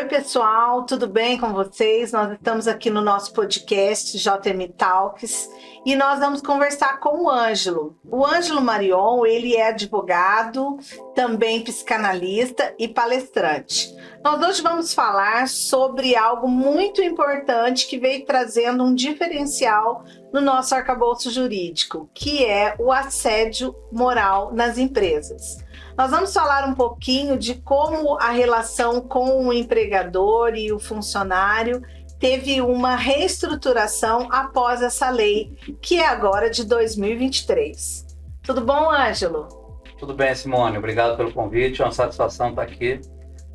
Oi, pessoal, tudo bem com vocês? Nós estamos aqui no nosso podcast JM Talks e nós vamos conversar com o Ângelo. O Ângelo Marion, ele é advogado, também psicanalista e palestrante. Nós hoje vamos falar sobre algo muito importante que veio trazendo um diferencial no nosso arcabouço jurídico, que é o assédio moral nas empresas. Nós vamos falar um pouquinho de como a relação com o empregador e o funcionário teve uma reestruturação após essa lei, que é agora de 2023. Tudo bom, Ângelo? Tudo bem, Simone. Obrigado pelo convite. É uma satisfação estar aqui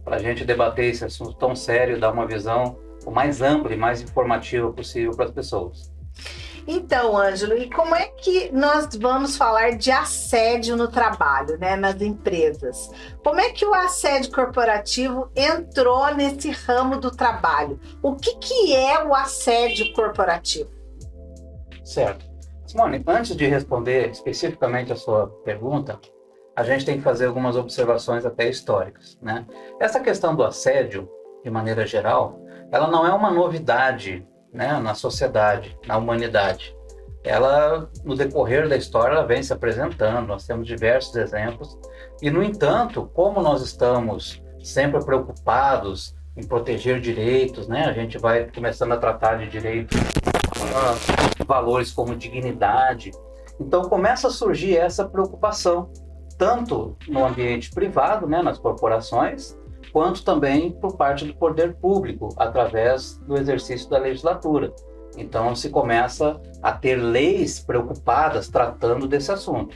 para a gente debater esse assunto tão sério e dar uma visão o mais ampla e mais informativa possível para as pessoas. Então, Ângelo, e como é que nós vamos falar de assédio no trabalho, né, nas empresas? Como é que o assédio corporativo entrou nesse ramo do trabalho? O que é o assédio corporativo? Certo. Simone, antes de responder especificamente a sua pergunta, a gente tem que fazer algumas observações até históricas, né? Essa questão do assédio, de maneira geral, ela não é uma novidade, né, na sociedade, na humanidade. Ela, no decorrer da história, ela vem se apresentando, nós temos diversos exemplos, e, no entanto, como nós estamos sempre preocupados em proteger direitos, né, a gente vai começando a tratar de direitos, valores como dignidade, então começa a surgir essa preocupação, tanto no ambiente privado, né, nas corporações, quanto também por parte do poder público, através do exercício da legislatura. Então, se começa a ter leis preocupadas tratando desse assunto.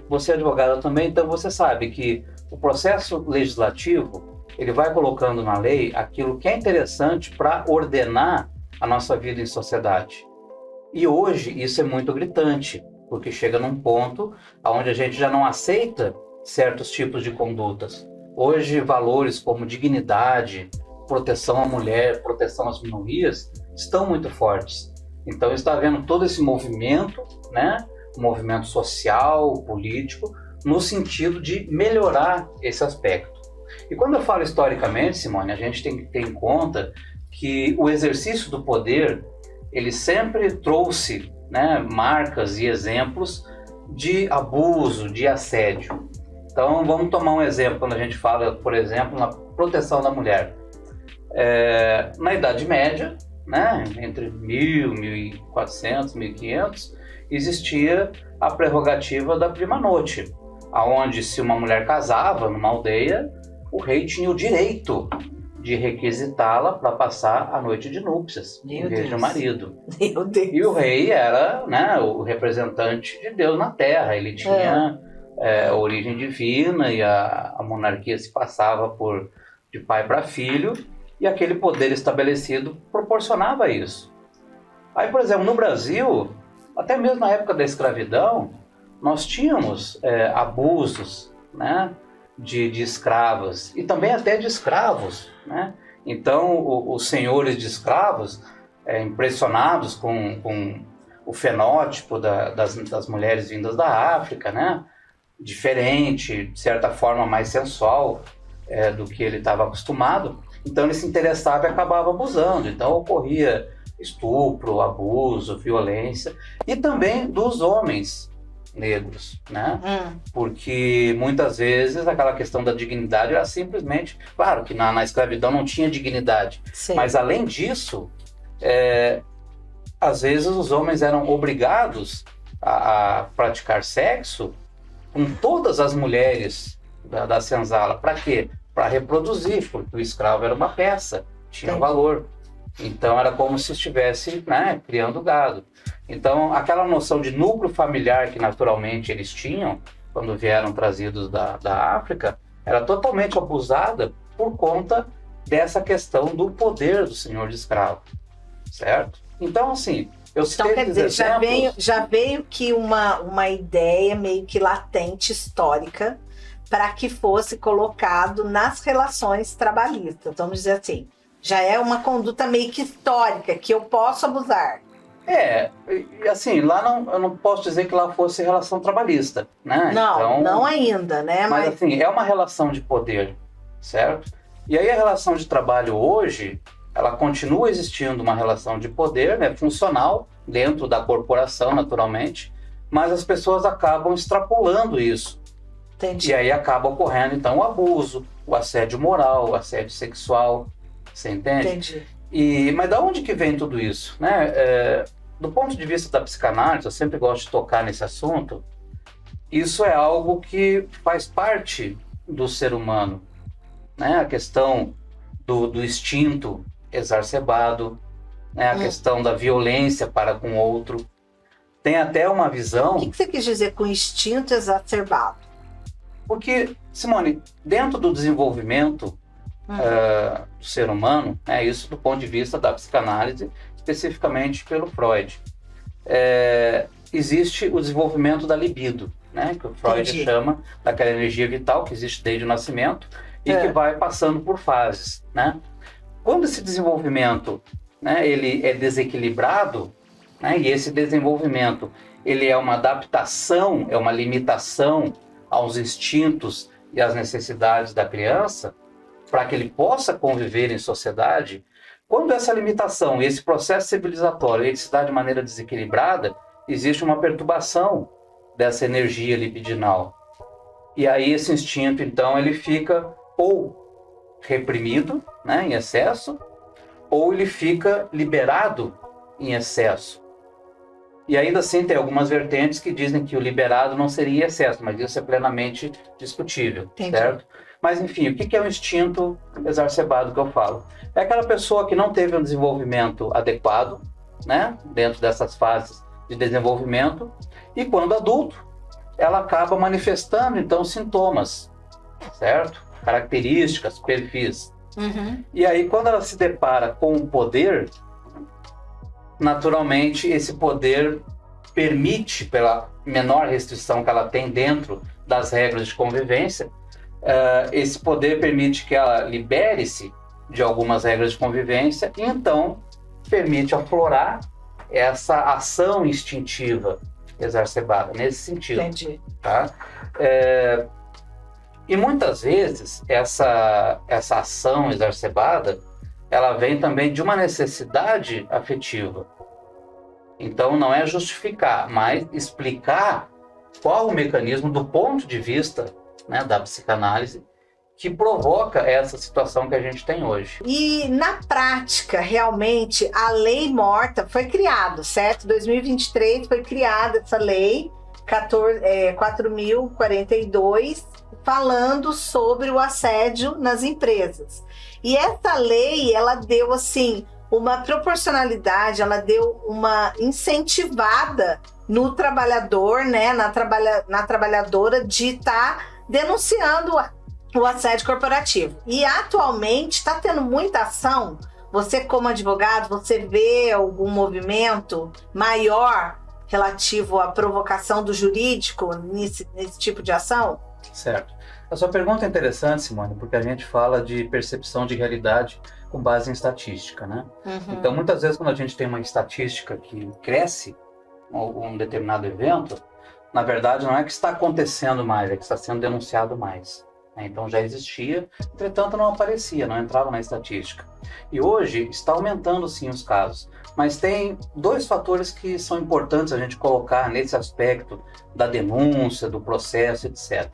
Você é advogado também, então você sabe que o processo legislativo, ele vai colocando na lei aquilo que é interessante para ordenar a nossa vida em sociedade. E hoje isso é muito gritante, porque chega num ponto onde a gente já não aceita certos tipos de condutas. Hoje, valores como dignidade, proteção à mulher, proteção às minorias, estão muito fortes. Então, está havendo todo esse movimento, né? Um movimento social, político, no sentido de melhorar esse aspecto. E quando eu falo historicamente, Simone, a gente tem que ter em conta que o exercício do poder, ele sempre trouxe, né, marcas e exemplos de abuso, de assédio. Então, vamos tomar um exemplo, quando a gente fala, por exemplo, na proteção da mulher. Na Idade Média, né, entre 1000, 1400, 1500, existia a prerrogativa da prima nocte, onde se uma mulher casava numa aldeia, o rei tinha o direito de requisitá-la para passar a noite de núpcias, em vez do marido. Meu Deus. E o rei era, né, o representante de Deus na terra, ele tinha... a origem divina, e a monarquia se passava de pai para filho, e aquele poder estabelecido proporcionava isso. Aí, por exemplo, no Brasil, até mesmo na época da escravidão, nós tínhamos abusos, né, de escravas, e também até de escravos, né? Então, os senhores de escravos, impressionados com o fenótipo das mulheres vindas da África, né, diferente, de certa forma mais sensual do que ele estava acostumado, então ele se interessava e acabava abusando. Então ocorria estupro, abuso, violência, e também dos homens negros, né? Porque muitas vezes aquela questão da dignidade era simplesmente, claro que na escravidão não tinha dignidade, sim, mas além disso, às vezes os homens eram obrigados a praticar sexo com todas as mulheres da senzala. Para quê? Para reproduzir, porque o escravo era uma peça, tinha valor. Então era como se estivesse, né, criando gado. Então aquela noção de núcleo familiar que naturalmente eles tinham, quando vieram trazidos da África, era totalmente abusada por conta dessa questão do poder do senhor de escravo, certo? Então, assim... Então, quer dizer, já veio que uma ideia meio que latente, histórica, para que fosse colocado nas relações trabalhistas. Vamos dizer assim, já é uma conduta meio que histórica, que eu posso abusar. Assim, lá eu não posso dizer que lá fosse relação trabalhista, né? Não, então, não ainda, né? Mas assim, é uma relação de poder, certo? E aí a relação de trabalho hoje, ela continua existindo uma relação de poder, né, funcional, dentro da corporação, naturalmente, mas as pessoas acabam extrapolando isso. Entendi. E aí acaba ocorrendo, então, o abuso, o assédio moral, o assédio sexual, você entende? Entendi. Mas da onde que vem tudo isso? Né? Do ponto de vista da psicanálise, eu sempre gosto de tocar nesse assunto, isso é algo que faz parte do ser humano, né? A questão do instinto exacerbado, né? A questão da violência para com o outro. Tem até uma visão... O que você quis dizer com instinto exacerbado? Porque, Simone, dentro do desenvolvimento do ser humano, isso do ponto de vista da psicanálise, especificamente pelo Freud, existe o desenvolvimento da libido, né, que o Freud chama daquela energia vital que existe desde o nascimento e que vai passando por fases, né? Quando esse desenvolvimento, né, ele é desequilibrado, né, e esse desenvolvimento ele é uma adaptação, é uma limitação aos instintos e às necessidades da criança, para que ele possa conviver em sociedade, quando essa limitação, esse processo civilizatório, ele se dá de maneira desequilibrada, existe uma perturbação dessa energia libidinal. E aí esse instinto, então, ele fica ou reprimido, né, em excesso, ou ele fica liberado em excesso. E ainda assim tem algumas vertentes que dizem que o liberado não seria excesso, mas isso é plenamente discutível, certo? Mas enfim, o que é o instinto exacerbado que eu falo? É aquela pessoa que não teve um desenvolvimento adequado, né, dentro dessas fases de desenvolvimento, e quando adulto, ela acaba manifestando então sintomas, certo? Características, perfis. E aí quando ela se depara com o poder, naturalmente esse poder permite, pela menor restrição que ela tem dentro das regras de convivência, esse poder permite que ela libere-se de algumas regras de convivência e então permite aflorar essa ação instintiva exacerbada, nesse sentido. Entendi. Tá? E muitas vezes essa ação exacerbada ela vem também de uma necessidade afetiva. Então não é justificar, mas explicar qual o mecanismo do ponto de vista, né, da psicanálise que provoca essa situação que a gente tem hoje. E na prática, realmente, a lei morta foi criada, certo? Em 2023 foi criada essa lei 4.042, falando sobre o assédio nas empresas. E essa lei, ela deu assim uma proporcionalidade, ela deu uma incentivada no trabalhador, né, na trabalhadora de estar denunciando o assédio corporativo. E atualmente está tendo muita ação. Você, como advogado, você vê algum movimento maior relativo à provocação do jurídico nesse tipo de ação? Certo. A sua pergunta é interessante, Simone, porque a gente fala de percepção de realidade com base em estatística, né? Então, muitas vezes, quando a gente tem uma estatística que cresce um determinado evento, na verdade, não é que está acontecendo mais, é que está sendo denunciado mais. Então, já existia, entretanto, não aparecia, não entrava na estatística. E hoje, está aumentando, sim, os casos. Mas tem dois fatores que são importantes a gente colocar nesse aspecto da denúncia, do processo, etc.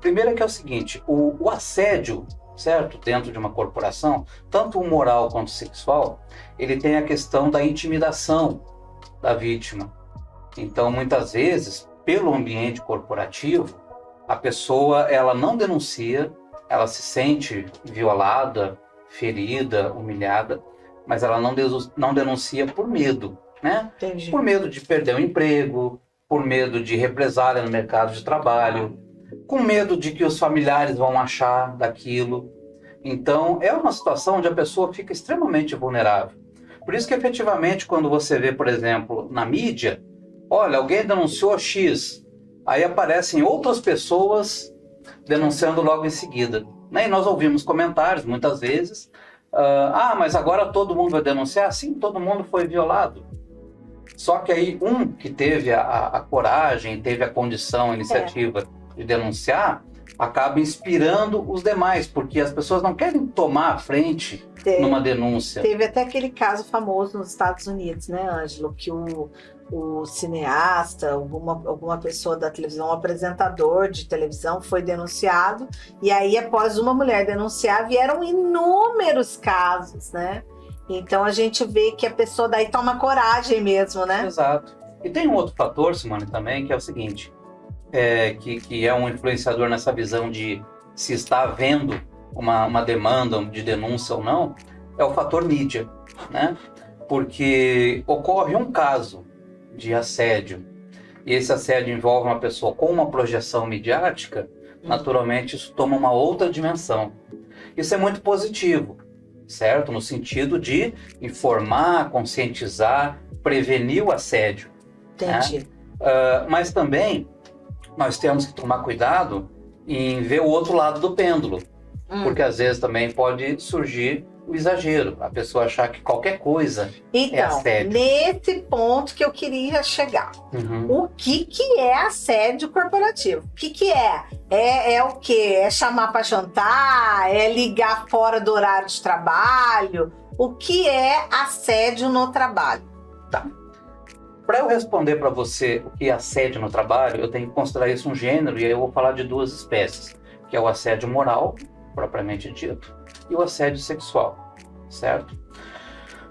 Primeiro é que é o seguinte, o assédio, certo, dentro de uma corporação, tanto o moral quanto o sexual, ele tem a questão da intimidação da vítima. Então, muitas vezes, pelo ambiente corporativo, a pessoa ela não denuncia, ela se sente violada, ferida, humilhada, mas ela não denuncia por medo, né? Entendi. Por medo de perder o emprego, por medo de represália no mercado de trabalho, com medo de que os familiares vão achar daquilo. Então, é uma situação onde a pessoa fica extremamente vulnerável. Por isso que, efetivamente, quando você vê, por exemplo, na mídia, olha, alguém denunciou X, aí aparecem outras pessoas denunciando logo em seguida. E nós ouvimos comentários, muitas vezes, mas agora todo mundo vai denunciar? Sim, todo mundo foi violado. Só que aí um que teve a coragem, teve a condição, a iniciativa de denunciar, acaba inspirando os demais, porque as pessoas não querem tomar a frente numa denúncia. Teve até aquele caso famoso nos Estados Unidos, né, Ângelo, que o cineasta, alguma pessoa da televisão, um apresentador de televisão foi denunciado, e aí após uma mulher denunciar, vieram inúmeros casos, né? Então a gente vê que a pessoa daí toma coragem mesmo, né? Exato. E tem um outro fator, Simone, também, que é o seguinte, que é um influenciador nessa visão de se está havendo uma demanda de denúncia ou não, é o fator mídia, né? Porque ocorre um caso de assédio, e esse assédio envolve uma pessoa com uma projeção midiática, naturalmente isso toma uma outra dimensão. Isso é muito positivo, certo? No sentido de informar, conscientizar, prevenir o assédio. Entendi. Né? Mas também nós temos que tomar cuidado em ver o outro lado do pêndulo, porque às vezes também pode surgir o exagero, a pessoa achar que qualquer coisa é assédio. Nesse ponto que eu queria chegar. O que é assédio corporativo? O que é? É o quê? É chamar para jantar? É ligar fora do horário de trabalho? O que é assédio no trabalho? Tá. Para eu responder para você o que é assédio no trabalho, eu tenho que considerar isso um gênero, e aí eu vou falar de duas espécies, que é o assédio moral, propriamente dito, e o assédio sexual, certo?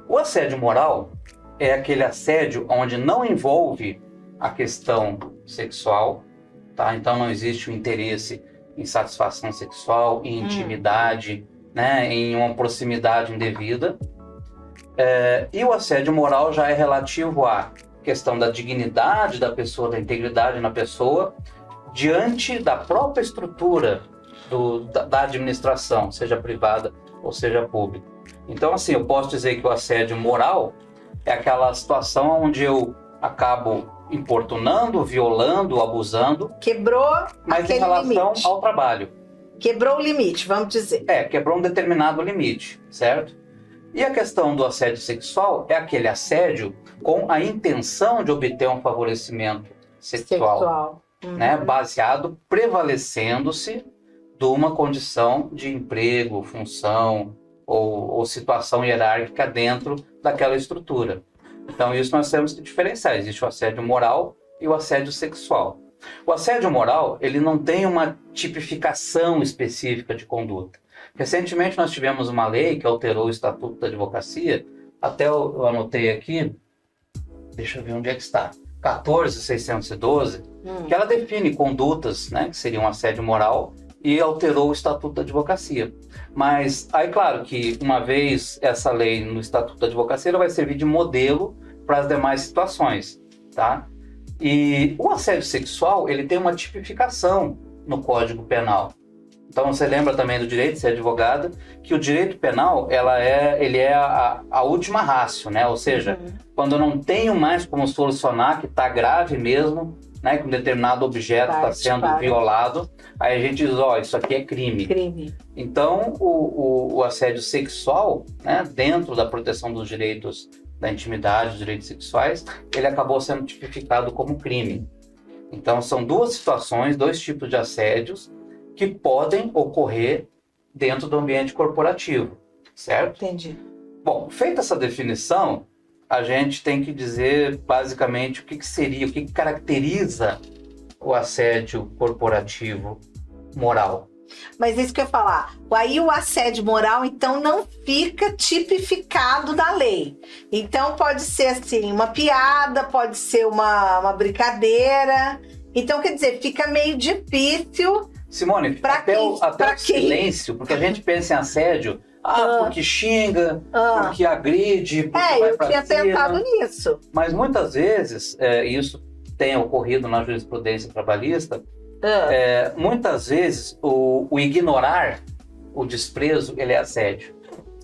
O assédio moral é aquele assédio onde não envolve a questão sexual, tá? Então não existe o interesse em satisfação sexual, em intimidade, né? Em uma proximidade indevida. E o assédio moral já é relativo à questão da dignidade da pessoa, da integridade na pessoa, diante da própria estrutura da administração, seja privada ou seja pública. Então, assim, eu posso dizer que o assédio moral é aquela situação onde eu acabo importunando, violando, abusando. Quebrou mas em relação limite. Ao trabalho. Quebrou o limite, vamos dizer. Quebrou um determinado limite, certo? E a questão do assédio sexual é aquele assédio com a intenção de obter um favorecimento sexual. Né? Baseado, prevalecendo-se de uma condição de emprego, função ou situação hierárquica dentro daquela estrutura. Então isso nós temos que diferenciar. Existe o assédio moral e o assédio sexual. O assédio moral, ele não tem uma tipificação específica de conduta. Recentemente nós tivemos uma lei que alterou o Estatuto da Advocacia, até eu anotei aqui, deixa eu ver onde é que está, 14.612, que ela define condutas, né, que seriam assédio moral, e alterou o Estatuto da Advocacia. Mas aí, claro que uma vez essa lei no Estatuto da Advocacia, ela vai servir de modelo para as demais situações, tá? E o assédio sexual, ele tem uma tipificação no Código Penal. Então você lembra também do direito de ser advogada, que o direito penal ele é a última ratio, né? Ou seja, quando eu não tenho mais como solucionar, que está grave mesmo, né? Que um determinado objeto está sendo violado, aí a gente diz, isso aqui é crime. Então o assédio sexual, né? Dentro da proteção dos direitos da intimidade, dos direitos sexuais, ele acabou sendo tipificado como crime. Então são duas situações, dois tipos de assédios que podem ocorrer dentro do ambiente corporativo, certo? Entendi. Bom, feita essa definição, a gente tem que dizer basicamente o que seria, o que caracteriza o assédio corporativo moral. Mas isso que eu ia falar, aí o assédio moral, então, não fica tipificado na lei. Então, pode ser, assim, uma piada, pode ser uma brincadeira. Então, quer dizer, fica meio difícil... Simone, até o silêncio, porque a gente pensa em assédio, porque xinga, porque agride, porque vai pra cima. Eu tinha pensado nisso. Mas muitas vezes, isso tem ocorrido na jurisprudência trabalhista, muitas vezes o ignorar, o desprezo, ele é assédio.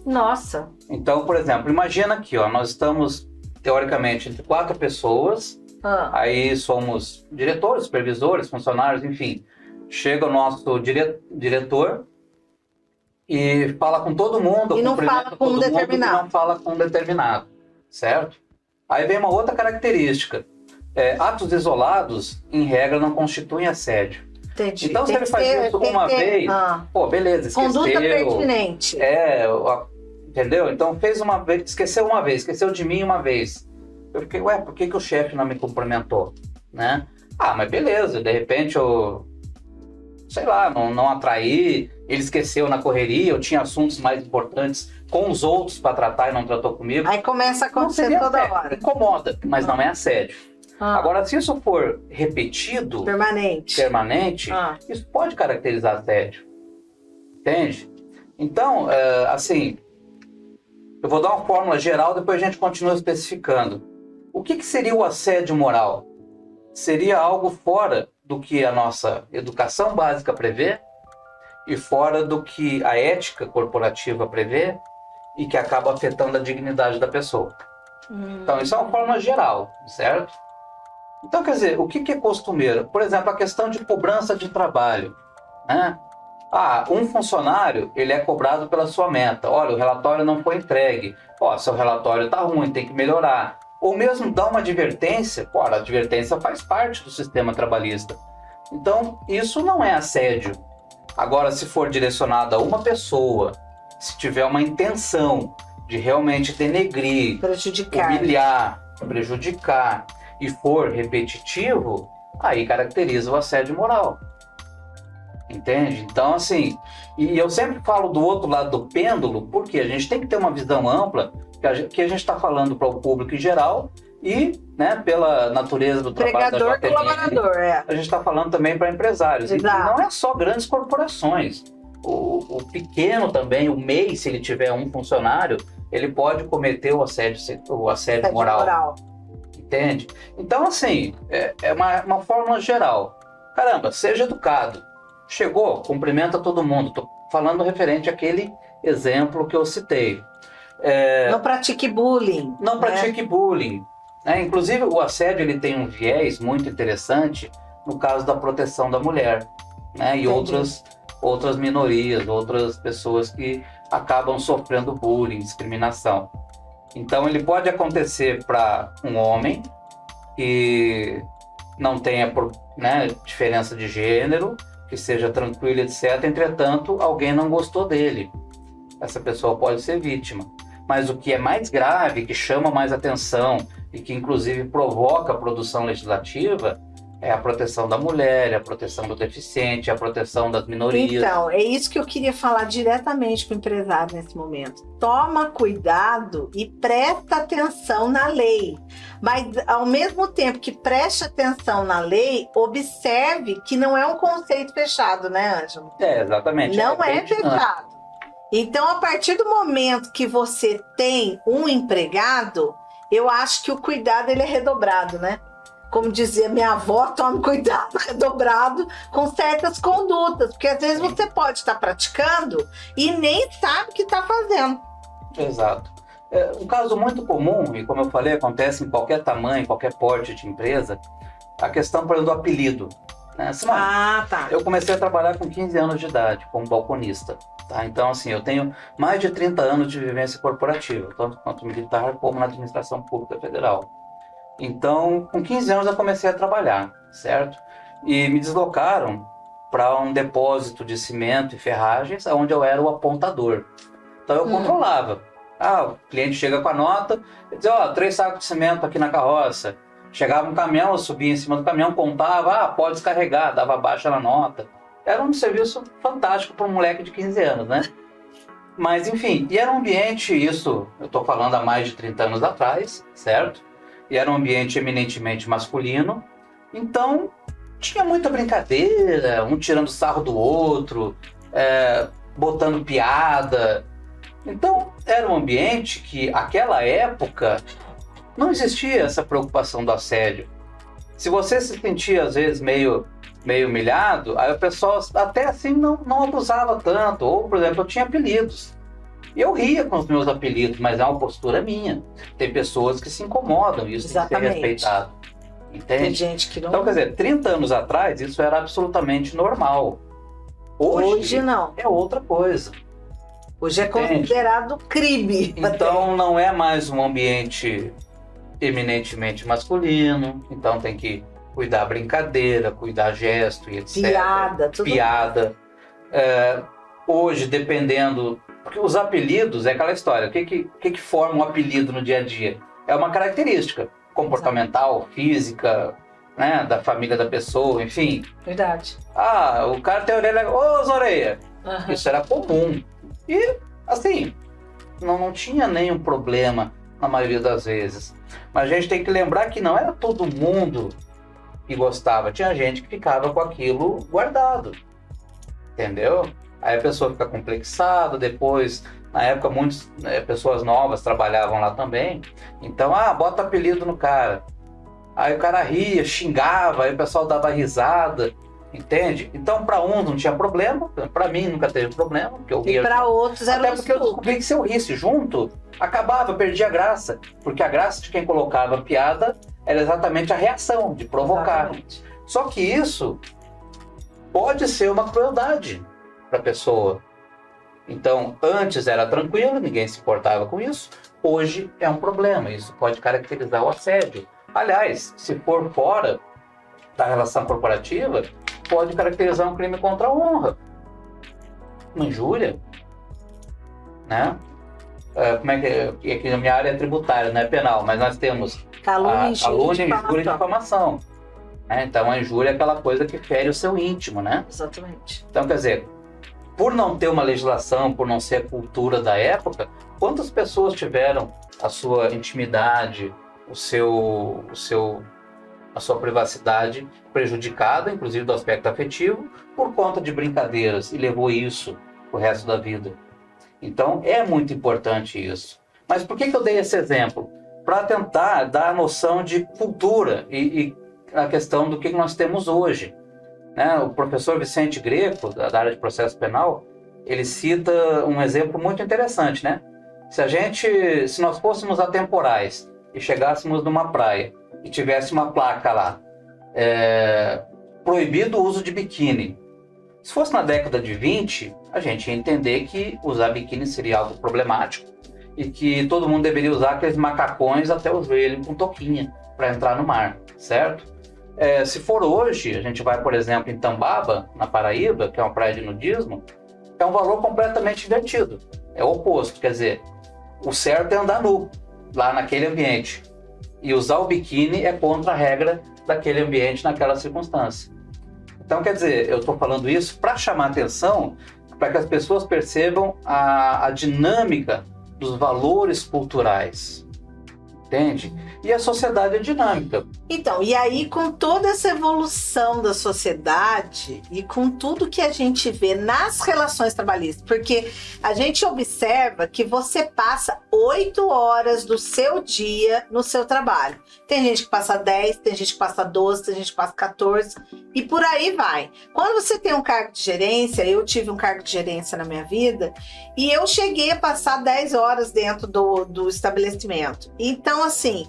Nossa. Então, por exemplo, imagina aqui, nós estamos, teoricamente, entre 4 pessoas, aí somos diretores, supervisores, funcionários, enfim. Chega o nosso diretor e fala com todo mundo, e não fala com um determinado. E não fala com um determinado, certo? Aí vem uma outra característica. Atos isolados, em regra, não constituem assédio. Entendi. Então, se ele faz isso uma vez, pô, beleza, esqueceu. Conduta pertinente. Entendeu? Então, fez uma vez, esqueceu de mim uma vez. Eu fiquei, por que o chefe não me cumprimentou? Né? Mas beleza, de repente eu, sei lá, não atraí, ele esqueceu na correria, eu tinha assuntos mais importantes com os outros para tratar e não tratou comigo. Aí começa a acontecer toda hora. Incomoda, mas não é assédio. Agora, se isso for repetido, permanente, isso pode caracterizar assédio. Entende? Então, assim, eu vou dar uma fórmula geral, depois a gente continua especificando. O que seria o assédio moral? Seria algo fora do que a nossa educação básica prevê e fora do que a ética corporativa prevê e que acaba afetando a dignidade da pessoa. Então, isso é uma fórmula geral, certo? Então, quer dizer, o que é costumeiro? Por exemplo, a questão de cobrança de trabalho, né? Um funcionário, ele é cobrado pela sua meta. Olha, o relatório não foi entregue. Seu relatório está ruim, tem que melhorar. Ou mesmo dar uma advertência. A advertência faz parte do sistema trabalhista. Então, isso não é assédio. Agora, se for direcionado a uma pessoa, se tiver uma intenção de realmente denegrir, humilhar, prejudicar, e for repetitivo, aí caracteriza o assédio moral. Entende? Então, assim, e eu sempre falo do outro lado do pêndulo, porque a gente tem que ter uma visão ampla, que a gente está falando para o público em geral e, né, pela natureza do trabalho da JTM, colaborador, a gente está falando também para empresários. E não é só grandes corporações. O pequeno também, o MEI, se ele tiver um funcionário, ele pode cometer o assédio moral. Entende? Então, assim, é uma fórmula geral. Caramba, seja educado. Chegou, cumprimenta todo mundo. Estou falando referente àquele exemplo que eu citei. Não pratique bullying. Não pratique bullying. Inclusive, o assédio ele tem um viés muito interessante no caso da proteção da mulher, né? E outras minorias, outras pessoas que acabam sofrendo bullying, discriminação. Então, ele pode acontecer para um homem que não tenha diferença de gênero, que seja tranquilo, etc. Entretanto, alguém não gostou dele. Essa pessoa pode ser vítima. Mas o que é mais grave, que chama mais atenção e que, inclusive, provoca a produção legislativa é a proteção da mulher, é a proteção do deficiente, é a proteção das minorias. Então, é isso que eu queria falar diretamente com o empresário nesse momento. Toma cuidado e presta atenção na lei. Mas, ao mesmo tempo que preste atenção na lei, observe que não é um conceito fechado, né, Ângelo? Exatamente. Não é fechado. Então, a partir do momento que você tem um empregado, eu acho que o cuidado ele é redobrado, né? Como dizia minha avó, tome cuidado redobrado com certas condutas, porque às vezes você pode estar praticando e nem sabe o que está fazendo. Exato. Um caso muito comum, e como eu falei, acontece em qualquer tamanho, qualquer porte de empresa, a questão, por exemplo, do apelido. Né? Tá. Eu comecei a trabalhar com 15 anos de idade, como balconista. Tá? Então, assim, eu tenho mais de 30 anos de vivência corporativa, tanto quanto militar como na administração pública federal. Então, com 15 anos eu comecei a trabalhar, certo? E me deslocaram para um depósito de cimento e ferragens, onde eu era o apontador. Então eu controlava. O cliente chega com a nota, dizia, 3 sacos de cimento aqui na carroça. Chegava um caminhão, eu subia em cima do caminhão, contava, pode descarregar, dava baixa na nota. Era um serviço fantástico para um moleque de 15 anos, né? Mas, enfim, e era um ambiente, isso eu estou falando há mais de 30 anos atrás, certo? E era um ambiente eminentemente masculino, então tinha muita brincadeira, um tirando sarro do outro, botando piada. Então era um ambiente que, naquela época, não existia essa preocupação do assédio. Se você se sentia, às vezes, meio humilhado, aí o pessoal até assim não abusava tanto. Ou, por exemplo, eu tinha apelidos. E eu ria com os meus apelidos, mas é uma postura minha. Tem pessoas que se incomodam, isso tem que ser respeitado. Entende? Tem gente que não... Então, quer dizer, 30 anos atrás, isso era absolutamente normal. Hoje não. É outra coisa. Hoje é considerado crime. Então, não é mais um ambiente eminentemente masculino. Então, tem que cuidar brincadeira, cuidar gesto e etc. Piada, tudo. Piada. Hoje, dependendo... Porque os apelidos é aquela história. O que forma um apelido no dia a dia? É uma característica comportamental, física, né, da família da pessoa, enfim. Verdade. O cara tem a orelha... Ô, Zoreia! Uhum. Isso era comum. E, assim, não tinha nenhum problema na maioria das vezes. Mas a gente tem que lembrar que não era todo mundo que gostava. Tinha gente que ficava com aquilo guardado. Entendeu? Aí a pessoa fica complexada, depois, na época, muitas pessoas novas trabalhavam lá também. Então, bota apelido no cara. Aí o cara ria, xingava, aí o pessoal dava risada, entende? Então, para uns não tinha problema, para mim nunca teve problema. Porque eu ria. E para outros era Até porque eu descobri que se eu risse junto, acabava, eu perdia a graça. Porque a graça de quem colocava piada era exatamente a reação, de provocar. Exatamente. Só que isso pode ser uma crueldade para a pessoa. Então, antes era tranquilo, ninguém se importava com isso. Hoje é um problema. Isso pode caracterizar o assédio. Aliás, se for fora da relação corporativa, pode caracterizar um crime contra a honra. Uma injúria. Né? Como é que aqui na minha área é tributária, não é penal, mas nós temos calúnia, injúria e difamação. Então, a injúria é aquela coisa que fere o seu íntimo, né? Exatamente. Então, quer dizer, por não ter uma legislação, por não ser a cultura da época, quantas pessoas tiveram a sua intimidade, a sua privacidade prejudicada, inclusive do aspecto afetivo, por conta de brincadeiras, e levou isso o resto da vida. Então, é muito importante isso. Mas por que eu dei esse exemplo? Para tentar dar a noção de cultura e a questão do que nós temos hoje. Né? O professor Vicente Greco, da área de processo penal, ele cita um exemplo muito interessante, né? Se nós fôssemos atemporais e chegássemos numa praia e tivesse uma placa lá, proibido o uso de biquíni. Se fosse na década de 20, a gente ia entender que usar biquíni seria algo problemático e que todo mundo deveria usar aqueles macacões até o joelho com touquinha para entrar no mar, certo? Se for hoje, a gente vai, por exemplo, em Tambaba, na Paraíba, que é uma praia de nudismo, é um valor completamente invertido. É o oposto, quer dizer, o certo é andar nu, lá naquele ambiente. E usar o biquíni é contra a regra daquele ambiente, naquela circunstância. Então, quer dizer, eu estou falando isso para chamar atenção, para que as pessoas percebam a dinâmica dos valores culturais. Entende? E a sociedade é dinâmica. Então, e aí com toda essa evolução da sociedade e com tudo que a gente vê nas relações trabalhistas, porque a gente observa que você passa 8 horas do seu dia no seu trabalho. Tem gente que passa 10, tem gente que passa 12, tem gente que passa 14 e por aí vai. Quando você tem um cargo de gerência, eu tive um cargo de gerência na minha vida e eu cheguei a passar 10 horas dentro do estabelecimento. Então, assim,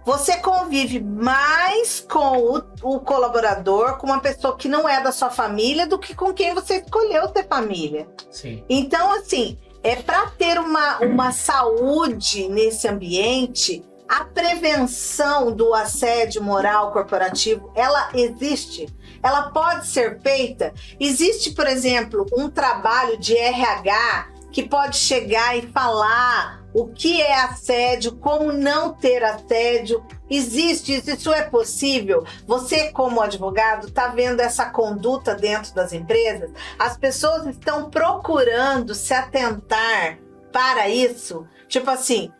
você convive mais com o colaborador, com uma pessoa que não é da sua família, do que com quem você escolheu ter família. Sim. Então, assim, para ter uma saúde nesse ambiente, a prevenção do assédio moral corporativo, ela existe. Ela pode ser feita. Existe, por exemplo, um trabalho de RH que pode chegar e falar o que é assédio, como não ter assédio. Existe isso, isso é possível. Você, como advogado, está vendo essa conduta dentro das empresas? As pessoas estão procurando se atentar para isso. Tipo assim,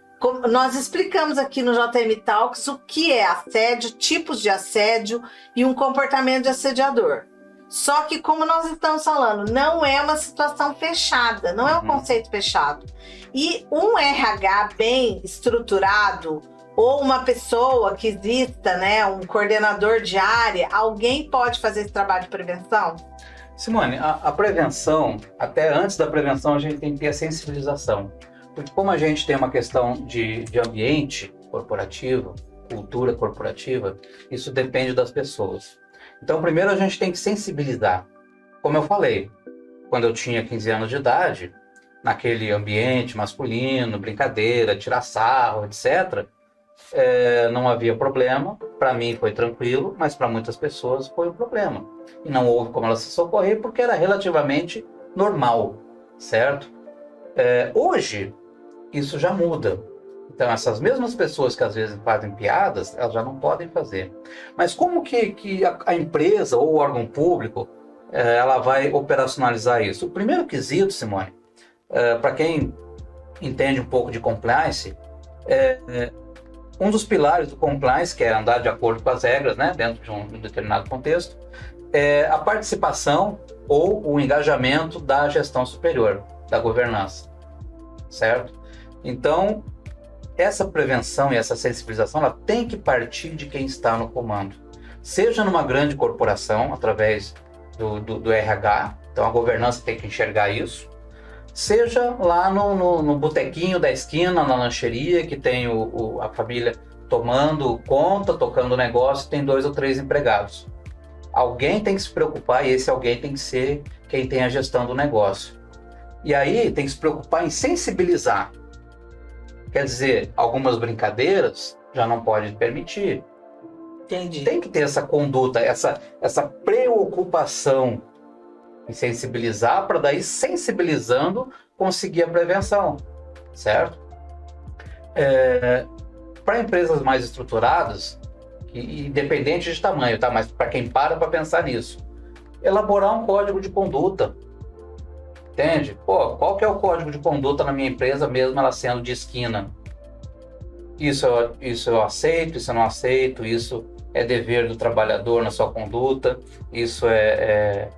nós explicamos aqui no JM Talks o que é assédio, tipos de assédio e um comportamento de assediador. Só que, como nós estamos falando, não é uma situação fechada, não é um conceito fechado. E um RH bem estruturado, ou uma pessoa que exista, né, um coordenador de área, alguém pode fazer esse trabalho de prevenção? Simone, a prevenção, até antes da prevenção, a gente tem que ter a sensibilização. Porque como a gente tem uma questão de ambiente corporativo, cultura corporativa, isso depende das pessoas. Então, primeiro a gente tem que sensibilizar. Como eu falei, quando eu tinha 15 anos de idade, naquele ambiente masculino, brincadeira, tirar sarro, etc., não havia problema, para mim foi tranquilo, mas para muitas pessoas foi um problema. E não houve como ela se socorrer porque era relativamente normal, certo? Hoje, isso já muda. Então, essas mesmas pessoas que às vezes fazem piadas, elas já não podem fazer. Mas como que a empresa ou o órgão público, ela vai operacionalizar isso? O primeiro quesito, Simone, para quem entende um pouco de compliance, um dos pilares do compliance, que é andar de acordo com as regras, né, dentro de um determinado contexto, é a participação ou o engajamento da gestão superior, da governança, certo? Então, essa prevenção e essa sensibilização, ela tem que partir de quem está no comando. Seja numa grande corporação, através do RH, então a governança tem que enxergar isso, seja lá no botequinho da esquina, na lancheria, que tem a família tomando conta, tocando o negócio, tem 2 ou 3 empregados. Alguém tem que se preocupar e esse alguém tem que ser quem tem a gestão do negócio. E aí tem que se preocupar em sensibilizar. Quer dizer, algumas brincadeiras já não pode permitir. Entendi. Tem que ter essa conduta, essa preocupação em sensibilizar, para daí, sensibilizando, conseguir a prevenção, certo? Para empresas mais estruturadas, independente de tamanho, tá? Mas para quem para pensar nisso, elaborar um código de conduta. Entende? Pô, qual que é o código de conduta na minha empresa, mesmo ela sendo de esquina? Isso eu aceito, isso eu não aceito, isso é dever do trabalhador na sua conduta, isso é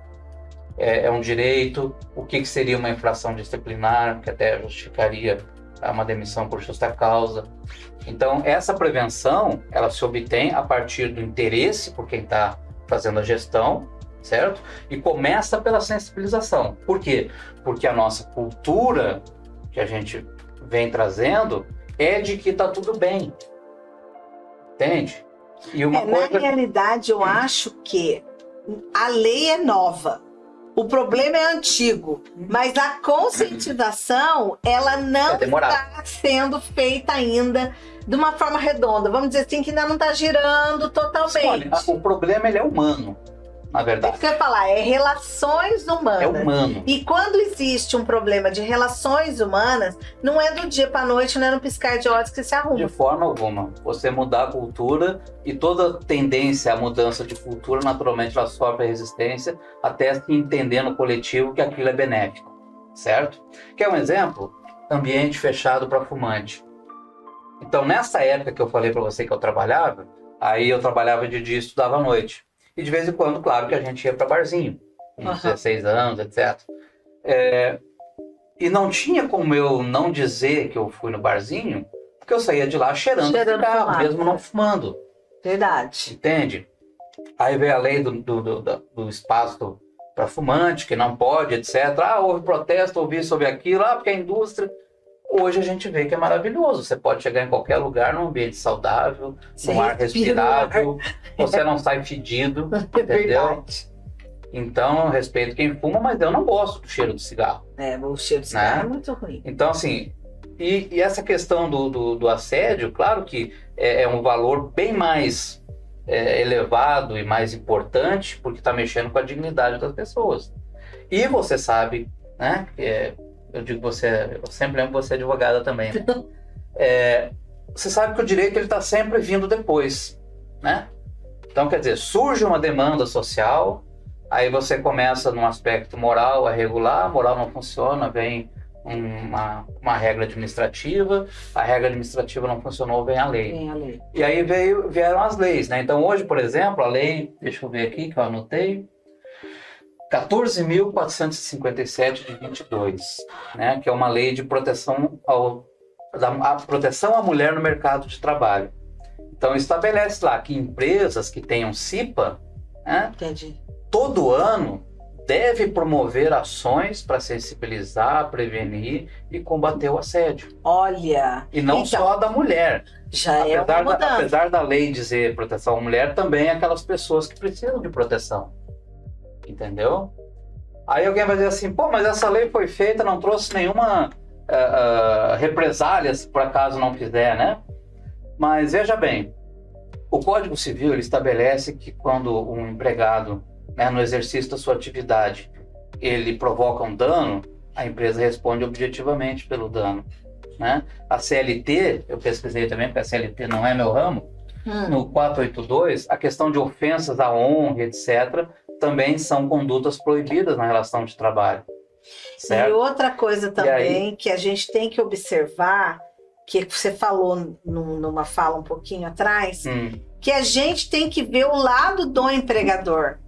um direito, o que seria uma infração disciplinar, que até justificaria uma demissão por justa causa. Então, essa prevenção, ela se obtém a partir do interesse por quem está fazendo a gestão, certo? E começa pela sensibilização. Por quê? Porque a nossa cultura que a gente vem trazendo é de que está tudo bem. Entende? E uma coisa... Na realidade, eu acho que a lei é nova. O problema é antigo, mas a conscientização, ela não está sendo feita ainda de uma forma redonda. Vamos dizer assim, que ainda não está girando totalmente. Olha, o problema ele é humano, na verdade. É isso que eu ia falar, é relações humanas. É humano. E quando existe um problema de relações humanas, não é do dia para a noite, não é no piscar de olhos que se arruma. De forma alguma. Você mudar a cultura, e toda tendência à mudança de cultura, naturalmente, ela sofre resistência, até se entender no coletivo que aquilo é benéfico, certo? Quer um exemplo? Ambiente fechado para fumante. Então, nessa época que eu falei para você que eu trabalhava, aí eu trabalhava de dia e estudava à noite. E de vez em quando, claro, que a gente ia para barzinho, com 16 anos, etc. E não tinha como eu não dizer que eu fui no barzinho, porque eu saía de lá cheirando cigarro, mesmo não fumando. Verdade. Entende? Aí veio a lei do espaço para fumante, que não pode, etc. Houve protesto, ouvi sobre aquilo, porque a indústria... Hoje a gente vê que é maravilhoso. Você pode chegar em qualquer lugar, num ambiente saudável, num ar respirável, você não sai fedido, entendeu? Verdade. Então, eu respeito quem fuma, mas eu não gosto do cheiro do cigarro. O cheiro do cigarro é muito ruim. Então, assim, e essa questão do assédio, claro que é um valor bem mais elevado e mais importante, porque está mexendo com a dignidade das pessoas. E você sabe, né, eu digo você, eu sempre lembro que você é advogada também, né? Você sabe que o direito ele está sempre vindo depois, né? Então, quer dizer, surge uma demanda social, aí você começa num aspecto moral a regular, a moral não funciona, vem uma regra administrativa, a regra administrativa não funcionou, vem a lei. Vem a lei. E aí vieram as leis, né? Então, hoje, por exemplo, a lei, deixa eu ver aqui que eu anotei, 14.457 de 22, né, que é uma lei de proteção proteção à mulher no mercado de trabalho. Então, estabelece lá que empresas que tenham CIPA, né, todo ano deve promover ações para sensibilizar, prevenir e combater o assédio. Olha! E não só da mulher. Já é uma mudança. Apesar da lei dizer proteção à mulher, também aquelas pessoas que precisam de proteção. Entendeu? Aí alguém vai dizer assim, pô, mas essa lei foi feita, não trouxe nenhuma represália se por acaso não fizer, né? Mas veja bem, o Código Civil ele estabelece que quando um empregado, né, no exercício da sua atividade, ele provoca um dano, a empresa responde objetivamente pelo dano, né? A CLT, eu pesquisei também, porque a CLT não é meu ramo, no 482, a questão de ofensas à honra, etc., também são condutas proibidas na relação de trabalho. Certo? E outra coisa também que a gente tem que observar, que você falou numa fala um pouquinho atrás, que a gente tem que ver o lado do empregador.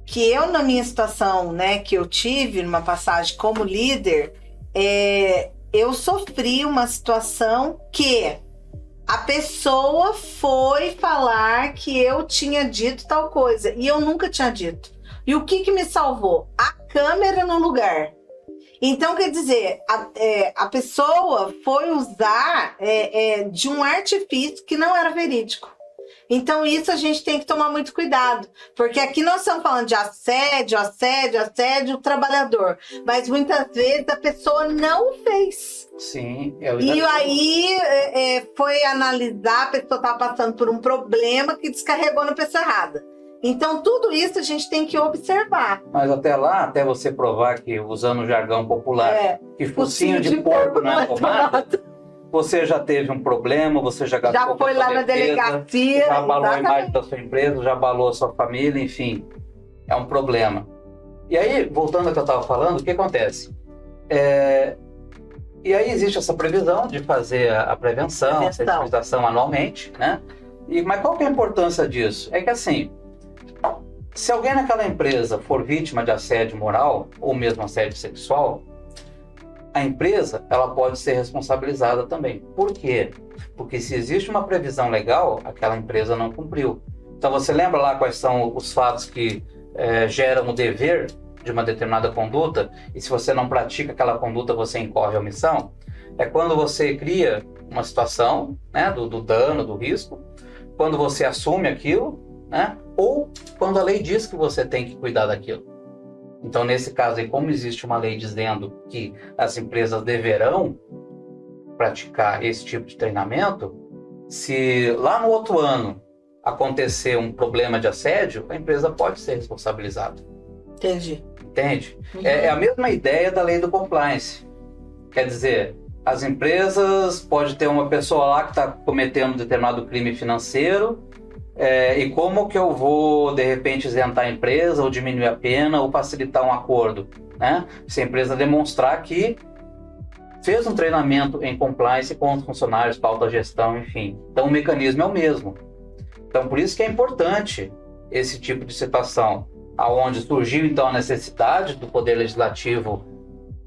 Que eu, na minha situação, né, que eu tive numa passagem como líder, eu sofri uma situação que a pessoa foi falar que eu tinha dito tal coisa e eu nunca tinha dito. E o que me salvou? A câmera no lugar. Então, quer dizer, a pessoa foi usar de um artifício que não era verídico. Então, isso a gente tem que tomar muito cuidado, porque aqui nós estamos falando de assédio do trabalhador, mas muitas vezes a pessoa não fez. Sim. E aí foi analisar, a pessoa estava passando por um problema que descarregou na pessoa errada. Então, tudo isso a gente tem que observar. Mas até lá, até você provar que, usando o jargão popular, que focinho de porco não é tomada, você já teve um problema, você já gastou... Já foi lá na delegacia. Já abalou a imagem da sua empresa, já abalou a sua família, enfim. É um problema. E aí, voltando ao que eu estava falando, o que acontece? E aí existe essa previsão de fazer a prevenção, a sensibilização anualmente, né? Mas qual que é a importância disso? É que assim, se alguém naquela empresa for vítima de assédio moral ou mesmo assédio sexual, a empresa ela pode ser responsabilizada também. Por quê? Porque se existe uma previsão legal, aquela empresa não cumpriu. Então você lembra lá quais são os fatos que geram o dever de uma determinada conduta, e se você não pratica aquela conduta, você incorre a omissão? É quando você cria uma situação, né, do dano, do risco, quando você assume aquilo, né, ou quando a lei diz que você tem que cuidar daquilo. Então, nesse caso aí, como existe uma lei dizendo que as empresas deverão praticar esse tipo de treinamento, se lá no outro ano acontecer um problema de assédio, a empresa pode ser responsabilizada. Entendi. Entende? É a mesma ideia da lei do compliance. Quer dizer, as empresas, pode ter uma pessoa lá que está cometendo um determinado crime financeiro, e como que eu vou, de repente, isentar a empresa, ou diminuir a pena, ou facilitar um acordo, né? Se a empresa demonstrar que fez um treinamento em compliance com os funcionários, para autogestão, enfim. Então, o mecanismo é o mesmo. Então, por isso que é importante esse tipo de situação, aonde surgiu, então, a necessidade do Poder Legislativo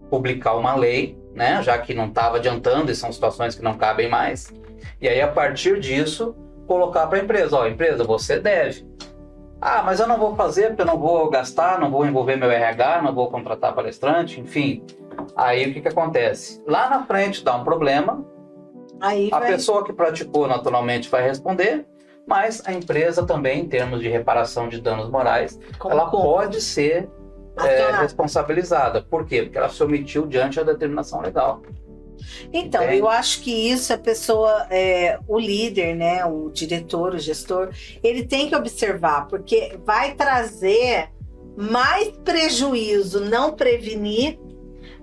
publicar uma lei, né? Já que não estava adiantando, e são situações que não cabem mais. E aí, a partir disso, colocar para a empresa, empresa, você deve. Mas eu não vou fazer porque eu não vou gastar, não vou envolver meu RH, não vou contratar palestrante, enfim. Aí o que acontece? Lá na frente dá um problema, a pessoa que praticou naturalmente vai responder, mas a empresa também, em termos de reparação de danos morais, pode ser responsabilizada. Por quê? Porque ela se omitiu diante da determinação legal. Então, eu acho que isso a pessoa, o líder, né, o diretor, o gestor, ele tem que observar, porque vai trazer mais prejuízo não prevenir,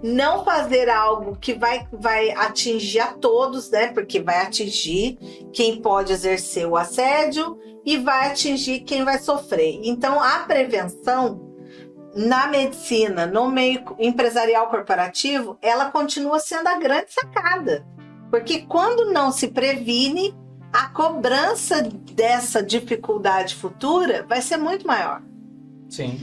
não fazer algo que vai atingir a todos, né, porque vai atingir quem pode exercer o assédio e vai atingir quem vai sofrer. Então, a prevenção na medicina, no meio empresarial corporativo, ela continua sendo a grande sacada. Porque quando não se previne, a cobrança dessa dificuldade futura vai ser muito maior. Sim.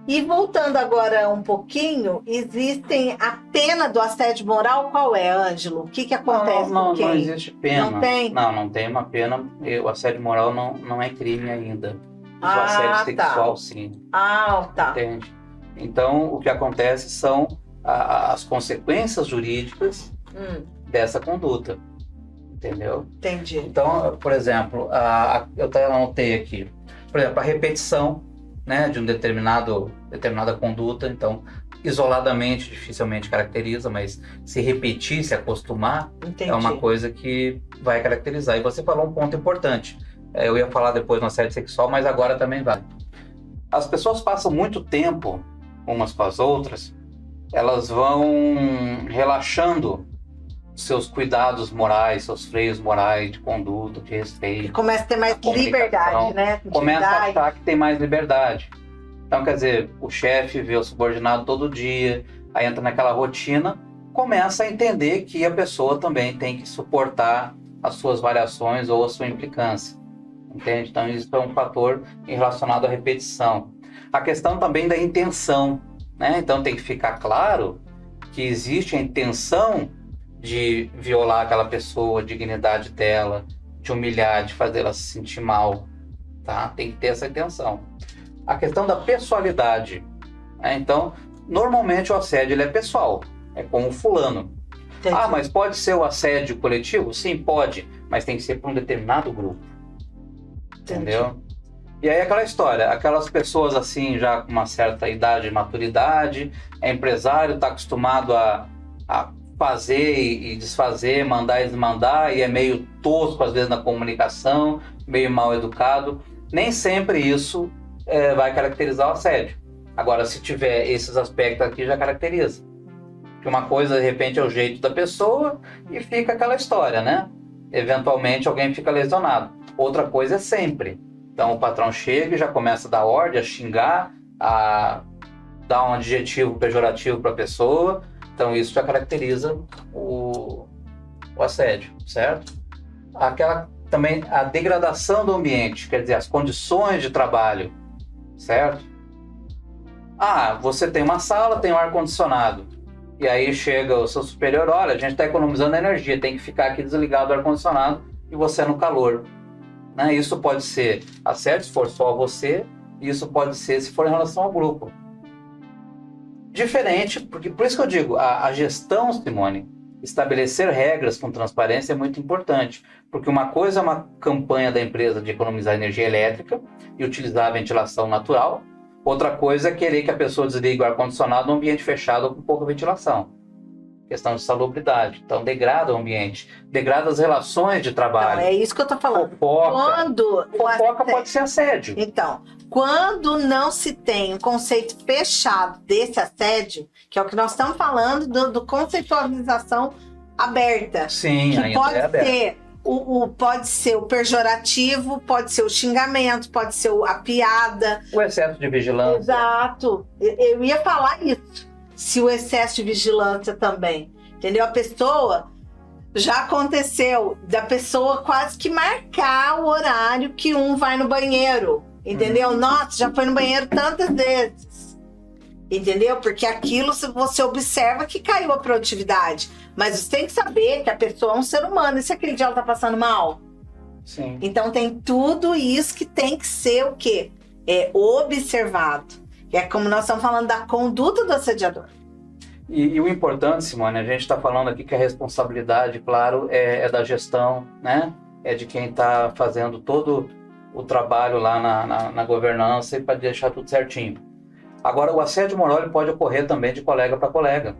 E voltando agora um pouquinho, existem a pena do assédio moral, qual é, Ângelo? O que acontece com quem? Não existe pena. Não tem? Não tem uma pena. O assédio moral não é crime ainda. O assédio sexual, sim. Tá. Entende? Então, o que acontece são as consequências jurídicas dessa conduta. Entendeu? Entendi. Então, por exemplo, eu até anotei aqui. Por exemplo, a repetição, né, de determinada conduta. Então, isoladamente dificilmente caracteriza, mas se repetir, se acostumar, Entendi. é uma coisa que vai caracterizar. E você falou um ponto importante. Eu ia falar depois no assédio sexual, mas agora também vai. As pessoas passam muito tempo umas com as outras, elas vão relaxando seus cuidados morais, seus freios morais de conduta, de respeito. Começa a ter mais liberdade, né? Começa a achar que tem mais liberdade. Então, quer dizer, o chefe vê o subordinado todo dia, aí entra naquela rotina, começa a entender que a pessoa também tem que suportar as suas variações ou a sua implicância. Entende? Então, isso é um fator relacionado à repetição. A questão também da intenção, né? Então, tem que ficar claro que existe a intenção de violar aquela pessoa, a dignidade dela, de humilhar, de fazer ela se sentir mal, tá? Tem que ter essa intenção. A questão da pessoalidade, né? Então, normalmente o assédio ele é pessoal, é com o fulano. Entendi. Ah, mas pode ser o assédio coletivo? Sim, pode, mas tem que ser para um determinado grupo. Entendeu? E aí aquela história, aquelas pessoas assim, já com uma certa idade de maturidade, é empresário, está acostumado a fazer e desfazer, mandar e desmandar, e é meio tosco às vezes na comunicação, meio mal educado. Nem sempre isso vai caracterizar o assédio. Agora, se tiver esses aspectos aqui, já caracteriza. Porque uma coisa, de repente, é o jeito da pessoa e fica aquela história, né? Eventualmente alguém fica lesionado. Outra coisa é sempre. Então o patrão chega e já começa a dar ordem, a xingar, a dar um adjetivo pejorativo para a pessoa. Então isso já caracteriza o assédio, certo? Aquela também a degradação do ambiente, quer dizer, as condições de trabalho, certo? Ah, você tem uma sala, tem um ar-condicionado. E aí chega o seu superior, olha, a gente está economizando energia, tem que ficar aqui desligado o ar-condicionado e você no calor. Né? Isso pode ser assédio, se for só você, e isso pode ser se for em relação ao grupo. Diferente, porque por isso que eu digo, a gestão, Simone, estabelecer regras com transparência é muito importante, porque uma coisa é uma campanha da empresa de economizar energia elétrica e utilizar a ventilação natural, outra coisa é querer que a pessoa desligue o ar-condicionado num ambiente fechado ou com pouca ventilação. Questão de salubridade. Então, degrada o ambiente, degrada as relações de trabalho. Então, é isso que eu tô falando. Fofoca pode ser assédio. Então, quando não se tem um conceito fechado desse assédio, que é o que nós estamos falando do conceitualização aberta. Sim, que ainda pode é aberto. ser pode ser o pejorativo, pode ser o xingamento, pode ser a piada. O excesso de vigilância. Exato. Eu ia falar isso. Se o excesso de vigilância também. Entendeu? A pessoa... Já aconteceu da pessoa quase que marcar o horário que um vai no banheiro. Entendeu? Nossa, já foi no banheiro tantas vezes. Entendeu? Porque aquilo você observa que caiu a produtividade. Mas você tem que saber que a pessoa é um ser humano. E se aquele dia ela tá passando mal? Sim. Então tem tudo isso que tem que ser o quê? É observado. É como nós estamos falando da conduta do assediador. E o importante, Simone, a gente está falando aqui que a responsabilidade, claro, é da gestão, né? É de quem está fazendo todo o trabalho lá na governança e para deixar tudo certinho. Agora, o assédio moral ele pode ocorrer também de colega para colega.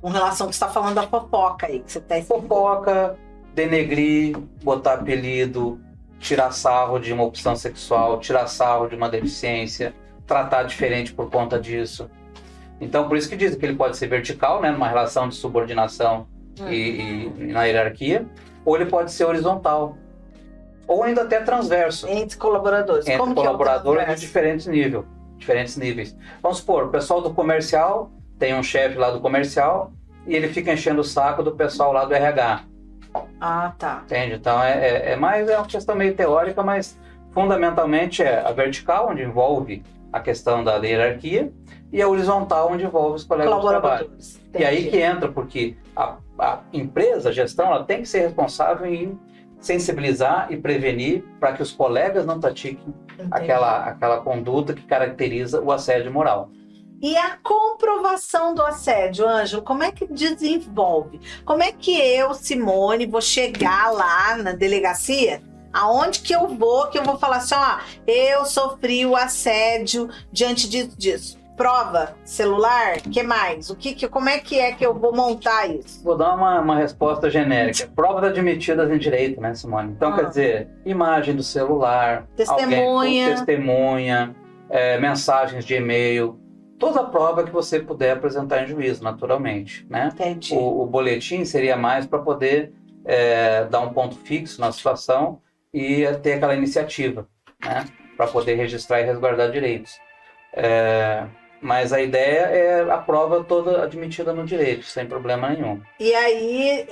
Com relação ao que você está falando da fofoca aí, que você está Fofoca, denegrir, botar apelido, tirar sarro de uma opção sexual, tirar sarro de uma deficiência, tratar diferente por conta disso. Então, por isso que dizem que ele pode ser vertical, né, numa relação de subordinação e na hierarquia, ou ele pode ser horizontal, ou ainda até transverso. Entre colaboradores. Entre Como colaboradores que é o de diferentes níveis. Vamos supor, o pessoal do comercial, tem um chefe lá do comercial, e ele fica enchendo o saco do pessoal lá do RH. Ah, tá. Entende? Então, é uma questão meio teórica, mas fundamentalmente é a vertical, onde envolve a questão da hierarquia, e a horizontal, onde envolve os colegas de trabalho. E aí que entra, porque a empresa, a gestão, ela tem que ser responsável em sensibilizar e prevenir para que os colegas não pratiquem aquela conduta que caracteriza o assédio moral. E a comprovação do assédio, Ângelo, como é que desenvolve? Como é que eu, Simone, vou chegar lá na delegacia? Aonde que eu vou falar assim, ó, eu sofri o assédio diante disso. Prova, celular, que mais? Como é que eu vou montar isso? Vou dar uma resposta genérica. Provas admitidas em direito, né, Simone? Então, quer dizer, imagem do celular, testemunha, mensagens de e-mail, toda a prova que você puder apresentar em juízo, naturalmente, né? Entendi. O boletim seria mais para poder dar um ponto fixo na situação e ter aquela iniciativa, né? Para poder registrar e resguardar direitos. Mas a ideia é a prova toda admitida no direito, sem problema nenhum. E aí,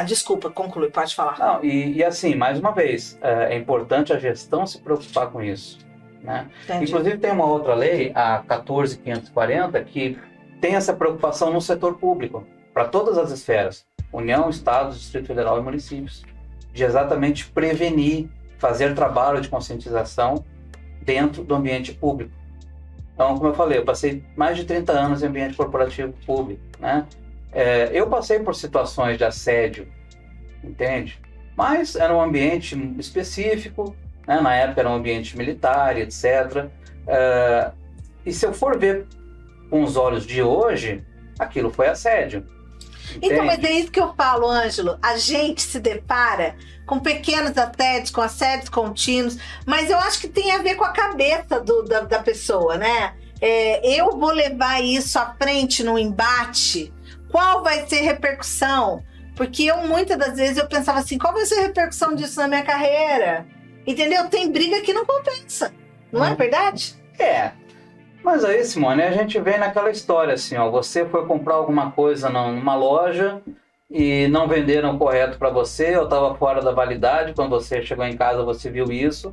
desculpa, conclui, pode falar. Não, e assim, mais uma vez, é importante a gestão se preocupar com isso, né? Inclusive tem uma outra lei, a 14.540, que tem essa preocupação no setor público, para todas as esferas, União, Estado, Distrito Federal e municípios, de exatamente prevenir, fazer trabalho de conscientização dentro do ambiente público. Então, como eu falei, eu passei mais de 30 anos em ambiente corporativo público, né? Eu passei por situações de assédio, entende? Mas era um ambiente específico, né? Na época era um ambiente militar, etc. E se eu for ver com os olhos de hoje, aquilo foi assédio. Entende? Então, mas é isso que eu falo, Ângelo. A gente se depara com pequenos assédios, com assédios contínuos, mas eu acho que tem a ver com a cabeça da pessoa, né? Eu vou levar isso à frente no embate, qual vai ser a repercussão? Porque muitas das vezes eu pensava assim, qual vai ser a repercussão disso na minha carreira? Entendeu? Tem briga que não compensa, não é verdade? Mas aí, Simone, a gente vem naquela história assim, ó, você foi comprar alguma coisa numa loja e não venderam correto para você, ou estava fora da validade, quando você chegou em casa você viu isso,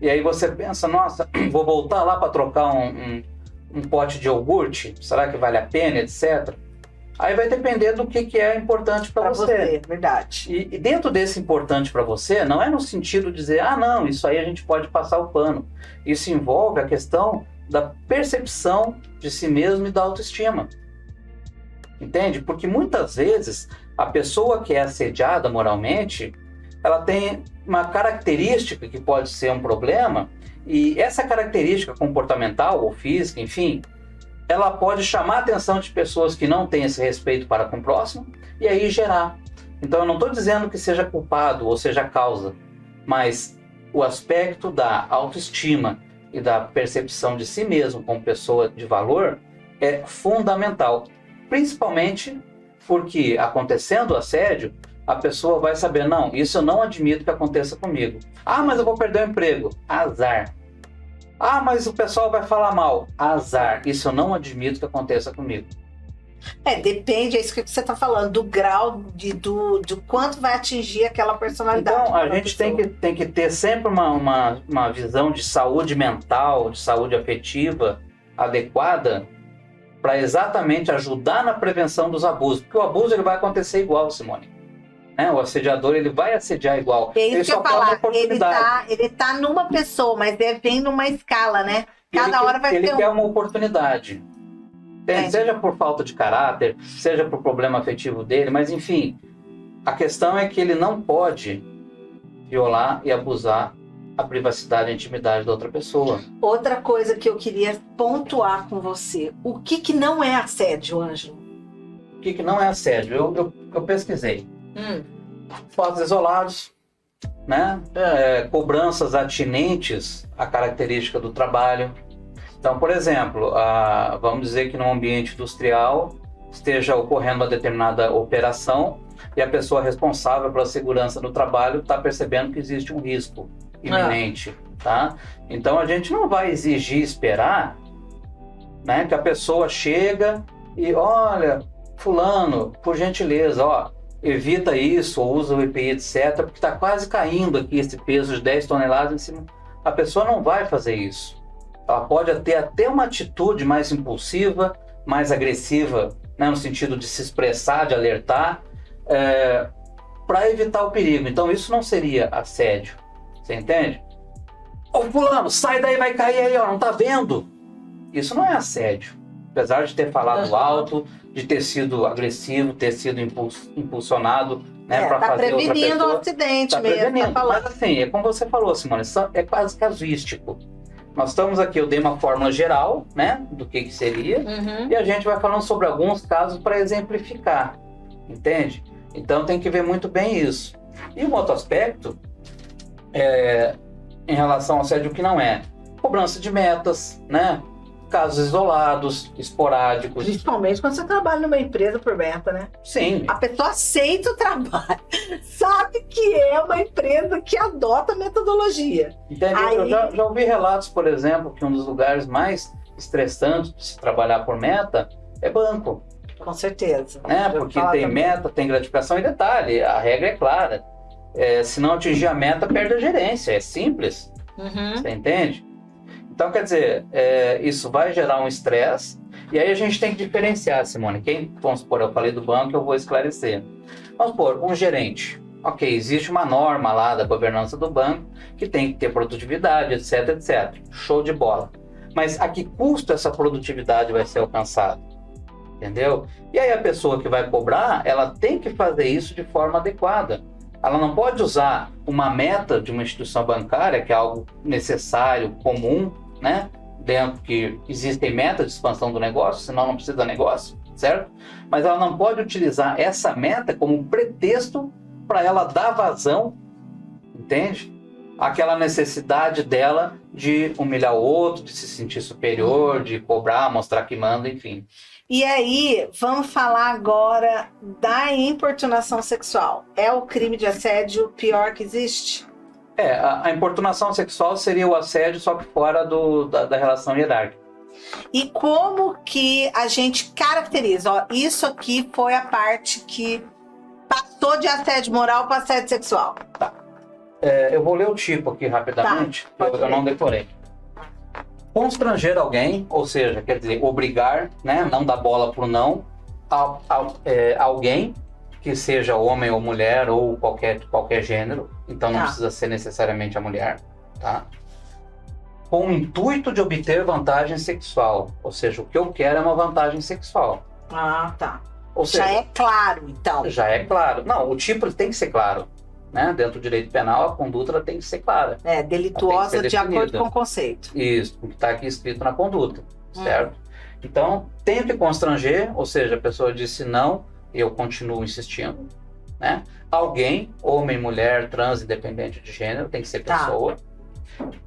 e aí você pensa, nossa, vou voltar lá para trocar um pote de iogurte, será que vale a pena, etc. Aí vai depender do que é importante para você. Verdade. E dentro desse importante para você, não é no sentido de dizer, não, isso aí a gente pode passar o pano. Isso envolve a questão da percepção de si mesmo e da autoestima. Entende? Porque muitas vezes a pessoa que é assediada moralmente, ela tem uma característica que pode ser um problema, e essa característica comportamental ou física, enfim, ela pode chamar a atenção de pessoas que não têm esse respeito para com o próximo e aí gerar. Então eu não estou dizendo que seja culpado ou seja causa, mas o aspecto da autoestima e da percepção de si mesmo como pessoa de valor é fundamental. Principalmente porque, acontecendo o assédio, a pessoa vai saber, não, isso eu não admito que aconteça comigo. Mas eu vou perder o emprego. Azar. Mas o pessoal vai falar mal. Azar. Isso eu não admito que aconteça comigo. Depende, é isso que você está falando, do grau, do quanto vai atingir aquela personalidade. Então, a gente tem que ter sempre uma visão de saúde mental, de saúde afetiva adequada, para exatamente ajudar na prevenção dos abusos. Porque o abuso ele vai acontecer igual, Simone. O assediador ele vai assediar igual. É isso que eu ia falar. Ele tá numa pessoa, mas vem numa escala, né? Cada hora vai ter Ele quer uma oportunidade. Seja por falta de caráter, seja por problema afetivo dele, mas enfim, a questão é que ele não pode violar e abusar a privacidade e a intimidade da outra pessoa. Outra coisa que eu queria pontuar com você, o que não é assédio, Ângelo? O que não é assédio? Eu pesquisei. Fatos isolados, né? Cobranças atinentes à característica do trabalho. Então, por exemplo, vamos dizer que no ambiente industrial esteja ocorrendo uma determinada operação e a pessoa responsável pela segurança do trabalho está percebendo que existe um risco iminente, tá? Então, a gente não vai exigir, esperar, né, que a pessoa chega e, olha, fulano, por gentileza, evita isso, ou usa o EPI, etc., porque está quase caindo aqui esse peso de 10 toneladas em cima. A pessoa não vai fazer isso. Ela pode ter até uma atitude mais impulsiva, mais agressiva, né, no sentido de se expressar, de alertar, para evitar o perigo. Então isso não seria assédio, você entende? Fulano, sai daí, vai cair aí, não tá vendo? Isso não é assédio. Apesar de ter falado alto, de ter sido agressivo, ter sido impulsionado, né, para fazer outra pessoa. Tá prevenindo o acidente mesmo. Tá falando. Mas assim, é como você falou, Simone, é quase casuístico. Nós estamos aqui, eu dei uma fórmula geral, né, do que seria, e a gente vai falando sobre alguns casos para exemplificar, entende? Então tem que ver muito bem isso. E um outro aspecto, em relação ao assédio, que não é cobrança de metas, né? Casos isolados, esporádicos. Principalmente quando você trabalha numa empresa por meta, né? Sim. A pessoa aceita o trabalho, sabe que é uma empresa que adota a metodologia. Entende? Eu já ouvi relatos, por exemplo, que um dos lugares mais estressantes de se trabalhar por meta é banco. Com certeza. Né? Porque tem meta, tem gratificação, e detalhe, a regra é clara. Se não atingir a meta, perde a gerência. É simples. Você entende? Então, quer dizer, isso vai gerar um estresse, e aí a gente tem que diferenciar, Simone. Vamos supor, eu falei do banco, eu vou esclarecer. Vamos supor, um gerente. Ok, existe uma norma lá da governança do banco que tem que ter produtividade, etc, etc. Show de bola. Mas a que custo essa produtividade vai ser alcançada? Entendeu? E aí a pessoa que vai cobrar, ela tem que fazer isso de forma adequada. Ela não pode usar uma meta de uma instituição bancária, que é algo necessário, comum, né? Dentro que existem metas de expansão do negócio, senão não precisa de negócio, certo? Mas ela não pode utilizar essa meta como pretexto para ela dar vazão, entende? Aquela necessidade dela de humilhar o outro, de se sentir superior, de cobrar, mostrar que manda, enfim. E aí, vamos falar agora da importunação sexual. É o crime de assédio pior que existe? A importunação sexual seria o assédio, só que fora da relação hierárquica. E como que a gente caracteriza? Ó, isso aqui foi a parte que passou de assédio moral para assédio sexual. Tá. Eu vou ler o tipo aqui rapidamente, tá, eu não decorei. Constranger alguém, ou seja, quer dizer, obrigar, né, não dar bola pro não, alguém, que seja homem ou mulher ou qualquer gênero, então não precisa ser necessariamente a mulher, tá? Com o intuito de obter vantagem sexual, ou seja, o que eu quero é uma vantagem sexual. Ah, tá. Ou seja, já é claro, então. Já é claro. Não, o tipo tem que ser claro. Né? Dentro do direito penal, a conduta tem que ser clara. Delituosa de acordo com o conceito. Isso, o que está aqui escrito na conduta, certo? Então, tenho que constranger, ou seja, a pessoa disse não, e eu continuo insistindo, né? Alguém, homem, mulher, trans, independente de gênero, tem que ser pessoa,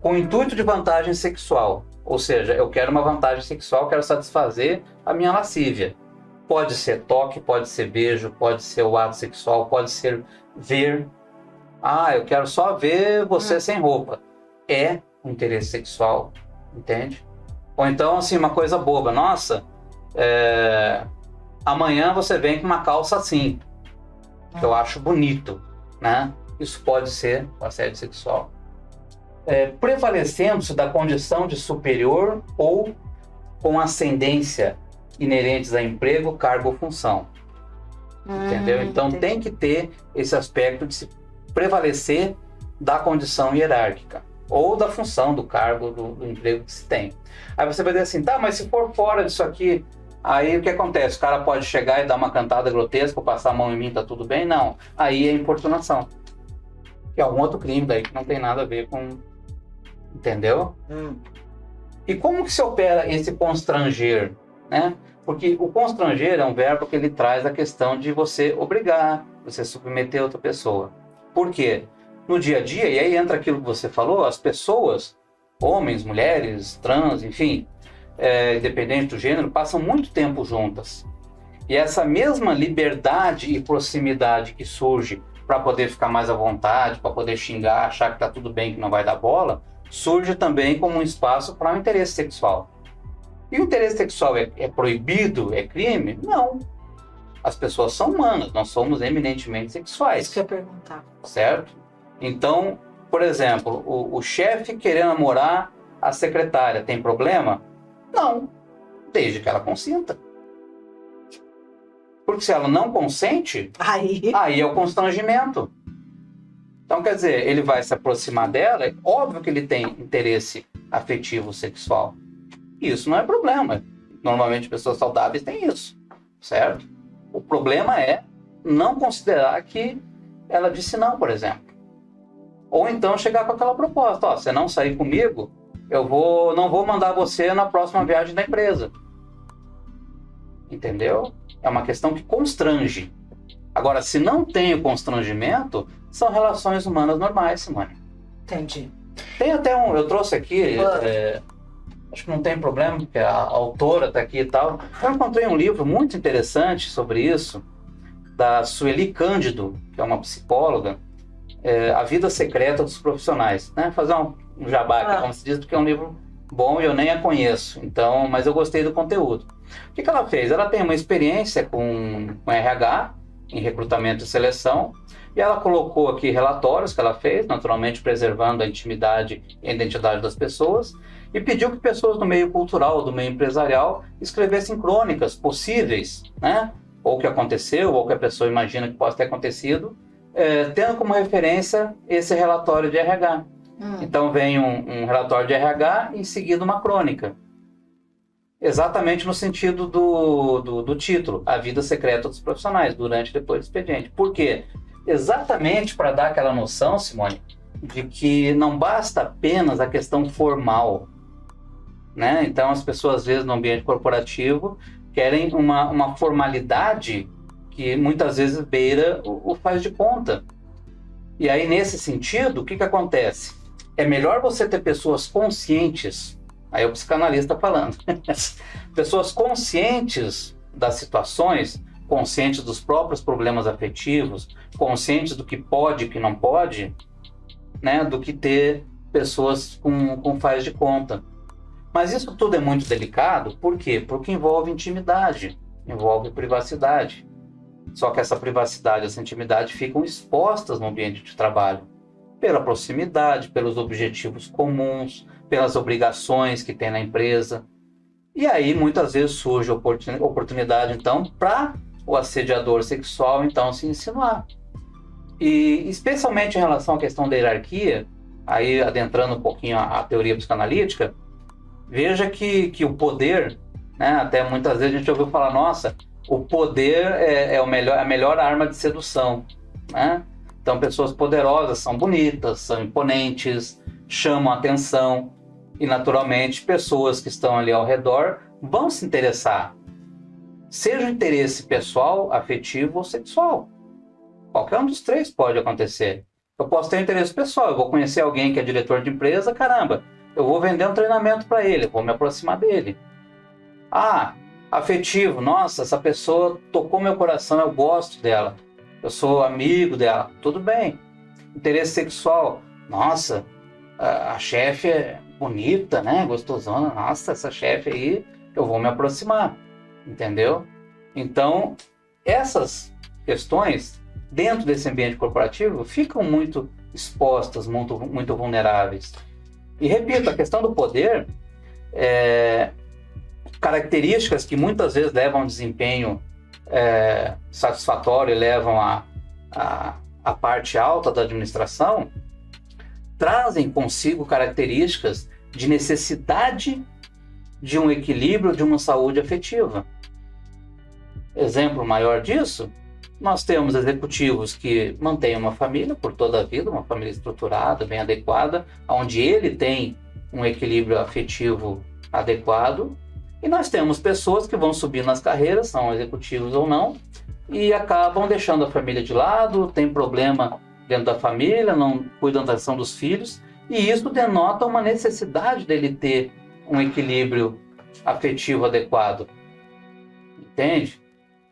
com o intuito de vantagem sexual, ou seja, eu quero uma vantagem sexual, quero satisfazer a minha lascívia. Pode ser toque, pode ser beijo, pode ser o ato sexual, pode ser ver. Eu quero só ver você sem roupa. É um interesse sexual, entende? Ou então, assim, uma coisa boba. Nossa, amanhã você vem com uma calça assim, que eu acho bonito, né? Isso pode ser o assédio sexual. Prevalecendo-se da condição de superior ou com ascendência inerentes a emprego, cargo ou função. Entendeu? Então tem que ter esse aspecto de se prevalecer da condição hierárquica ou da função, do cargo, do emprego que se tem. Aí você vai dizer assim, tá, mas se for fora disso aqui, aí o que acontece? O cara pode chegar e dar uma cantada grotesca ou passar a mão em mim, tá tudo bem? Não. Aí é importunação. Que é um outro crime daí que não tem nada a ver com... Entendeu? E como que se opera esse constranger, né? Porque o constranger é um verbo que ele traz a questão de você obrigar, você submeter outra pessoa. Por quê? No dia a dia, e aí entra aquilo que você falou, as pessoas, homens, mulheres, trans, enfim, independente do gênero, passam muito tempo juntas. E essa mesma liberdade e proximidade que surge para poder ficar mais à vontade, para poder xingar, achar que está tudo bem, que não vai dar bola, surge também como um espaço para um interesse sexual. E o interesse sexual é proibido? É crime? Não. As pessoas são humanas, nós somos eminentemente sexuais. Isso que eu ia perguntar. Certo? Então, por exemplo, o chefe querer namorar a secretária, tem problema? Não, desde que ela consinta. Porque se ela não consente, aí é o constrangimento. Então, quer dizer, ele vai se aproximar dela, é óbvio que ele tem interesse afetivo sexual. Isso não é problema. Normalmente pessoas saudáveis têm isso, certo? O problema é não considerar que ela disse não, por exemplo. Ou então chegar com aquela proposta, você não sair comigo, não vou mandar você na próxima viagem da empresa. Entendeu? É uma questão que constrange. Agora, se não tem o constrangimento, são relações humanas normais, Simone. Entendi. Tem até eu trouxe aqui, acho que não tem problema, porque a autora está aqui e tal. Eu encontrei um livro muito interessante sobre isso, da Sueli Cândido, que é uma psicóloga, A Vida Secreta dos Profissionais. Né? Fazer um jabá aqui, como se diz, porque é um livro bom e eu nem a conheço, então, mas eu gostei do conteúdo. O que ela fez? Ela tem uma experiência com RH, em recrutamento e seleção, e ela colocou aqui relatórios que ela fez, naturalmente preservando a intimidade e a identidade das pessoas, e pediu que pessoas do meio cultural, do meio empresarial, escrevessem crônicas possíveis, né? Ou o que aconteceu, ou o que a pessoa imagina que possa ter acontecido, tendo como referência esse relatório de RH. Então vem um relatório de RH e em seguida uma crônica. Exatamente no sentido do título, A Vida Secreta dos Profissionais, durante e depois do expediente. Por quê? Exatamente para dar aquela noção, Simone, de que não basta apenas a questão formal, né? Então as pessoas às vezes no ambiente corporativo querem uma formalidade que muitas vezes beira o faz de conta. E aí nesse sentido, o que acontece? É melhor você ter pessoas conscientes, aí é o psicanalista falando, pessoas conscientes das situações, conscientes dos próprios problemas afetivos, conscientes do que pode e que não pode, né, do que ter pessoas com faz de conta. Mas isso tudo é muito delicado, por quê? Porque envolve intimidade, envolve privacidade. Só que essa privacidade, essa intimidade ficam expostas no ambiente de trabalho, pela proximidade, pelos objetivos comuns, pelas obrigações que tem na empresa. E aí, muitas vezes, surge a oportunidade, então, para o assediador sexual, então, se insinuar. E, especialmente em relação à questão da hierarquia, aí adentrando um pouquinho a teoria psicanalítica, veja que o poder, né, até muitas vezes a gente ouviu falar, nossa, o poder é a melhor arma de sedução, né? Então, pessoas poderosas são bonitas, são imponentes, chamam a atenção e, naturalmente, pessoas que estão ali ao redor vão se interessar. Seja o interesse pessoal, afetivo ou sexual. Qualquer um dos três pode acontecer. Eu posso ter um interesse pessoal, eu vou conhecer alguém que é diretor de empresa, caramba, eu vou vender um treinamento para ele, vou me aproximar dele. Afetivo, nossa, essa pessoa tocou meu coração, eu gosto dela. Eu sou amigo dela, tudo bem. Interesse sexual, nossa, a chefe é bonita, né? Gostosona, nossa, essa chefe aí, eu vou me aproximar, entendeu? Então, essas questões, dentro desse ambiente corporativo, ficam muito expostas, muito vulneráveis. E repito, a questão do poder, características que muitas vezes levam a um desempenho satisfatório e levam a parte alta da administração, trazem consigo características de necessidade de um equilíbrio, de uma saúde afetiva. Exemplo maior disso, nós temos executivos que mantêm uma família por toda a vida, uma família estruturada, bem adequada, onde ele tem um equilíbrio afetivo adequado, e nós temos pessoas que vão subir nas carreiras, são executivos ou não, e acabam deixando a família de lado, tem problema dentro da família, não cuidam da atenção dos filhos, e isso denota uma necessidade dele ter um equilíbrio afetivo adequado. Entende?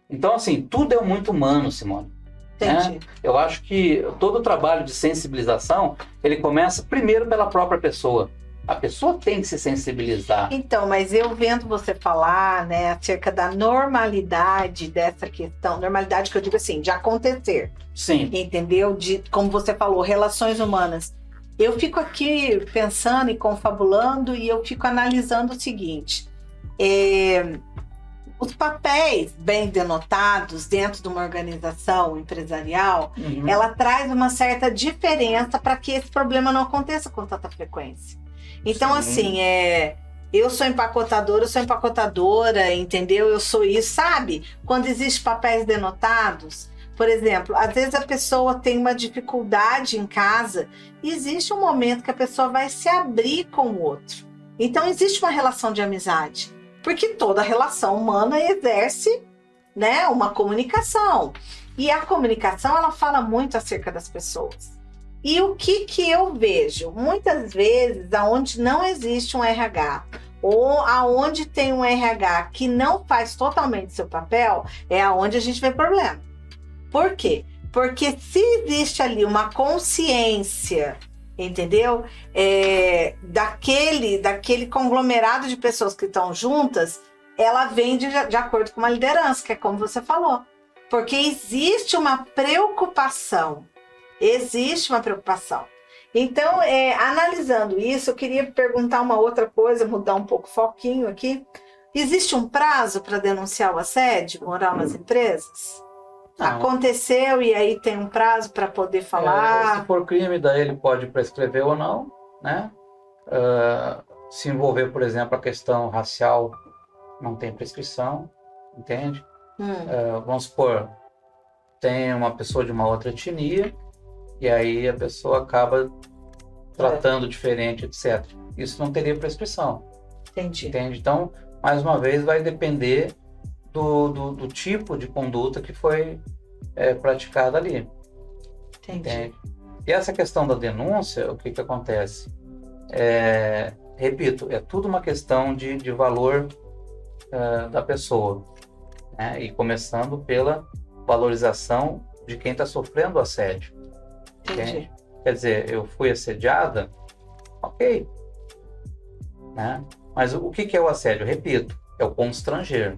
Então, assim, tudo é muito humano, Simone. Entendi. Né? Eu acho que todo o trabalho de sensibilização, ele começa primeiro pela própria pessoa. A pessoa tem que se sensibilizar. Então, mas eu vendo você falar, né, acerca da normalidade dessa questão, normalidade que eu digo assim, de acontecer. Sim. Entendeu? De, como você falou, relações humanas. Eu fico aqui pensando e confabulando e eu fico analisando o seguinte. Os papéis bem denotados dentro de uma organização empresarial, ela traz uma certa diferença para que esse problema não aconteça com tanta frequência. Então, assim, eu sou empacotadora, entendeu? Eu sou isso, sabe? Quando existem papéis denotados, por exemplo, às vezes a pessoa tem uma dificuldade em casa e existe um momento que a pessoa vai se abrir com o outro. Então existe uma relação de amizade, porque toda relação humana exerce, né, uma comunicação. E a comunicação, ela fala muito acerca das pessoas. E o que eu vejo? Muitas vezes, aonde não existe um RH, ou aonde tem um RH que não faz totalmente seu papel, é aonde a gente vê problema. Por quê? Porque se existe ali uma consciência, entendeu? Daquele conglomerado de pessoas que estão juntas, ela vem de acordo com uma liderança, que é como você falou. Porque existe uma preocupação. Então, analisando isso, eu queria perguntar uma outra coisa, mudar um pouco o foquinho aqui. Existe um prazo para denunciar o assédio moral nas empresas? Não. Aconteceu e aí tem um prazo para poder falar? Se for crime, daí ele pode prescrever ou não, né? Se envolver, por exemplo, a questão racial, não tem prescrição, entende? Vamos supor, tem uma pessoa de uma outra etnia e aí a pessoa acaba tratando diferente, etc. Isso não teria prescrição. Entendi. Entende? Então, mais uma vez, vai depender do tipo de conduta que foi praticada ali. Entendi. Entende? E essa questão da denúncia, o que acontece? Repito, é tudo uma questão de valor da pessoa, né? E começando pela valorização de quem está sofrendo o assédio. Entendi. Quer dizer, eu fui assediada, ok, né? Mas o que é o assédio? Repito, é o constranger.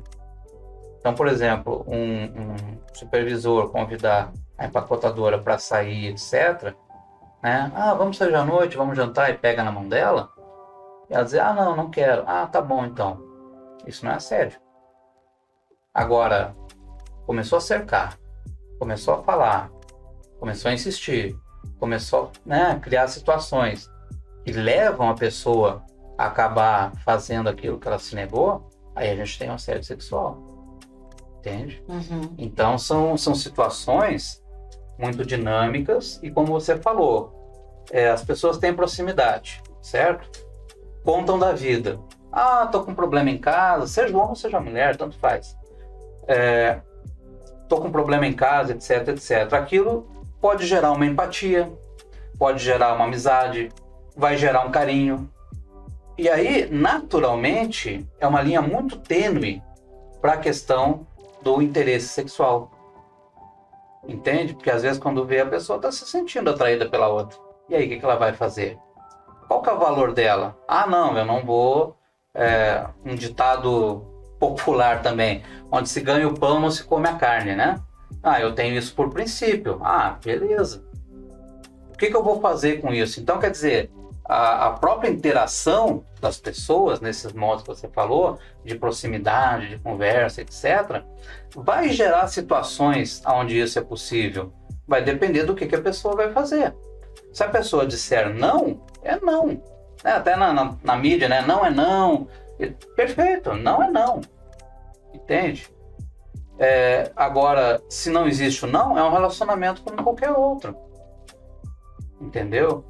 Então, por exemplo, um supervisor convidar a empacotadora para sair, etc., né? Vamos sair à noite, vamos jantar, e pega na mão dela, e ela diz, não quero. Tá bom, então. Isso não é assédio. Agora, começou a cercar, começou a falar, começou a insistir, começou, né, a criar situações que levam a pessoa a acabar fazendo aquilo que ela se negou, aí a gente tem um assédio sexual. Entende? Uhum. Então, são situações muito dinâmicas e, como você falou, as pessoas têm proximidade, certo? Contam da vida. Tô com um problema em casa, seja homem ou seja mulher, tanto faz. Tô com um problema em casa, etc, etc. Aquilo pode gerar uma empatia, pode gerar uma amizade, vai gerar um carinho. E aí, naturalmente, é uma linha muito tênue para a questão do interesse sexual. Entende? Porque às vezes quando vê, a pessoa está se sentindo atraída pela outra. E aí, o que ela vai fazer? Qual que é o valor dela? Não, eu não vou... um ditado popular também, onde se ganha o pão, não se come a carne, né? Eu tenho isso por princípio. Beleza. O que eu vou fazer com isso? Então, quer dizer, a própria interação das pessoas, nesses modos que você falou, de proximidade, de conversa, etc., vai gerar situações onde isso é possível. Vai depender do que a pessoa vai fazer. Se a pessoa disser não, é não. Até na mídia, né? Não é não. Perfeito, não é não. Entende? Agora, se não existe o não, é um relacionamento como qualquer outro. Entendeu?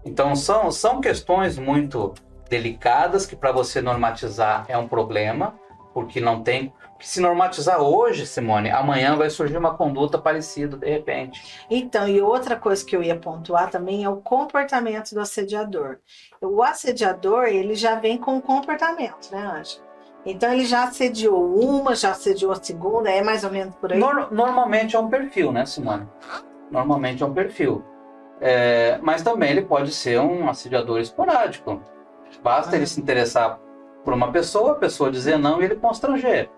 Então, são questões muito delicadas que para você normatizar é um problema, porque não tem... Se normatizar hoje, Simone, amanhã vai surgir uma conduta parecida, de repente. Então, e outra coisa que eu ia pontuar também é o comportamento do assediador. O assediador, ele já vem com o comportamento, né, Ângela? Então, ele já assediou uma, já assediou a segunda, é mais ou menos por aí? Normalmente é um perfil, né, Simone? Normalmente é um perfil. Mas também ele pode ser um assediador esporádico. Basta ele se interessar por uma pessoa, a pessoa dizer não e ele constranger.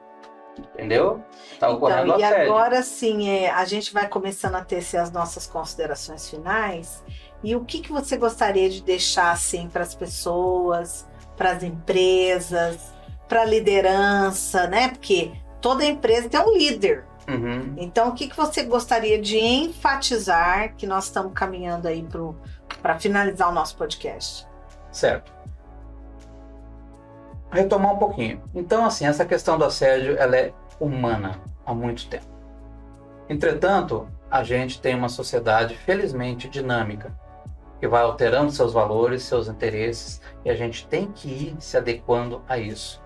Entendeu? Está ocorrendo assédio. E agora sim, a gente vai começando a tecer as nossas considerações finais. E o que você gostaria de deixar assim para as pessoas, para as empresas, para a liderança, né? Porque toda empresa tem um líder. Uhum. Então, o que você gostaria de enfatizar, que nós estamos caminhando aí para finalizar o nosso podcast? Certo. Retomar um pouquinho. Então, assim, essa questão do assédio, ela é humana há muito tempo. Entretanto, a gente tem uma sociedade, felizmente, dinâmica. que vai alterando seus valores, seus interesses, e a gente tem que ir se adequando a isso.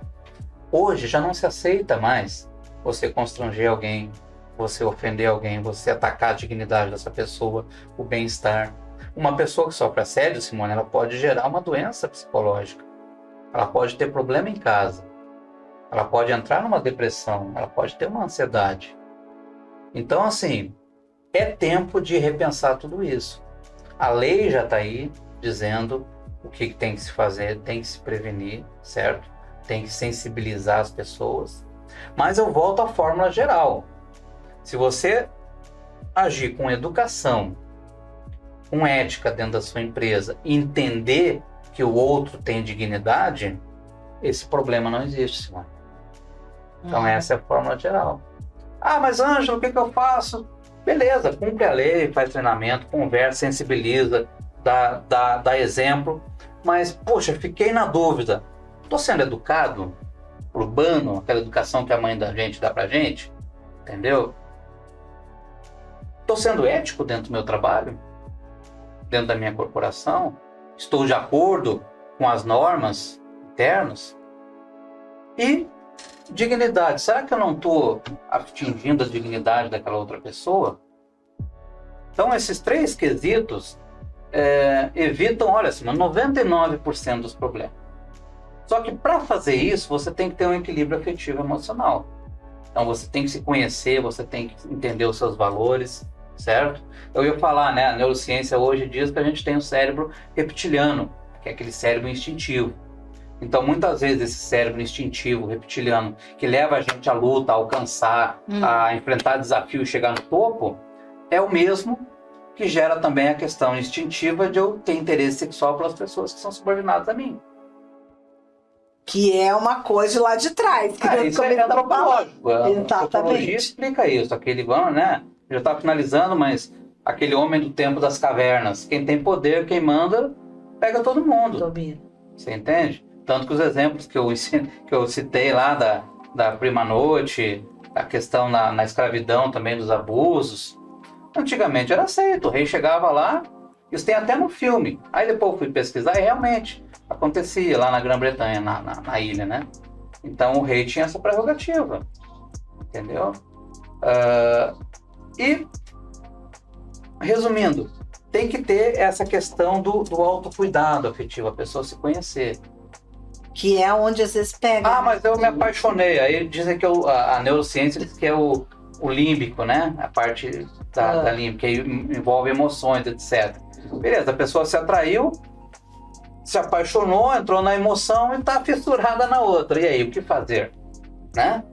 Hoje já não se aceita mais você constranger alguém, você ofender alguém, você atacar a dignidade dessa pessoa, o bem-estar. Uma pessoa que sofre assédio, Simone, ela pode gerar uma doença psicológica. Ela pode ter problema em casa. Ela pode entrar numa depressão. Ela pode ter uma ansiedade. Então, assim, é tempo de repensar tudo isso. A lei já está aí dizendo o que tem que se fazer, tem que se prevenir, certo? Tem que sensibilizar as pessoas. Mas eu volto à fórmula geral. Se você agir com educação, com ética dentro da sua empresa, e entender que o outro tem dignidade, esse problema não existe, Simone. Então essa é a fórmula geral. Ah, mas Ângelo, o que eu faço? Beleza, cumpre a lei, faz treinamento, conversa, sensibiliza, dá exemplo. Mas, poxa, fiquei na dúvida. Estou sendo educado? Urbano, aquela educação que a mãe da gente dá pra gente? Entendeu? Estou sendo ético dentro do meu trabalho? Dentro da minha corporação? Estou de acordo com as normas internas? E dignidade. Será que eu não estou atingindo a dignidade daquela outra pessoa? Então, esses 3 quesitos evitam, olha assim, 99% dos problemas. Só que para fazer isso, você tem que ter um equilíbrio afetivo e emocional. Então, você tem que se conhecer, você tem que entender os seus valores, certo? Eu ia falar, né, a neurociência hoje diz que a gente tem um cérebro reptiliano, que é aquele cérebro instintivo. Então, muitas vezes, esse cérebro instintivo, reptiliano, que leva a gente à luta, a alcançar, a enfrentar desafios e chegar no topo, é o mesmo que gera também a questão instintiva de eu ter interesse sexual pelas pessoas que são subordinadas a mim. Que é uma coisa lá de trás. Que Isso é antropológico. A antropologia Exatamente. explica isso. Aquele, né? Já está finalizando, mas aquele homem do tempo das cavernas, quem tem poder, quem manda, pega todo mundo. Domina. Você entende? Tanto que os exemplos que eu citei lá da prima noite, a questão na escravidão também dos abusos, antigamente era aceito. O rei chegava lá, isso tem até no filme. Aí depois eu fui pesquisar e realmente acontecia lá na Grã-Bretanha, na ilha, né? Então o rei tinha essa prerrogativa, entendeu? E, resumindo, tem que ter essa questão do autocuidado afetivo, a pessoa se conhecer. Que é onde às vezes pega. Ah, mas eu me apaixonei. Aí dizem que a neurociência diz que é o límbico, né? A parte da límbica, que envolve emoções, etc. Beleza, a pessoa se atraiu, se apaixonou, entrou na emoção e está fissurada na outra. E aí, o que fazer? Né?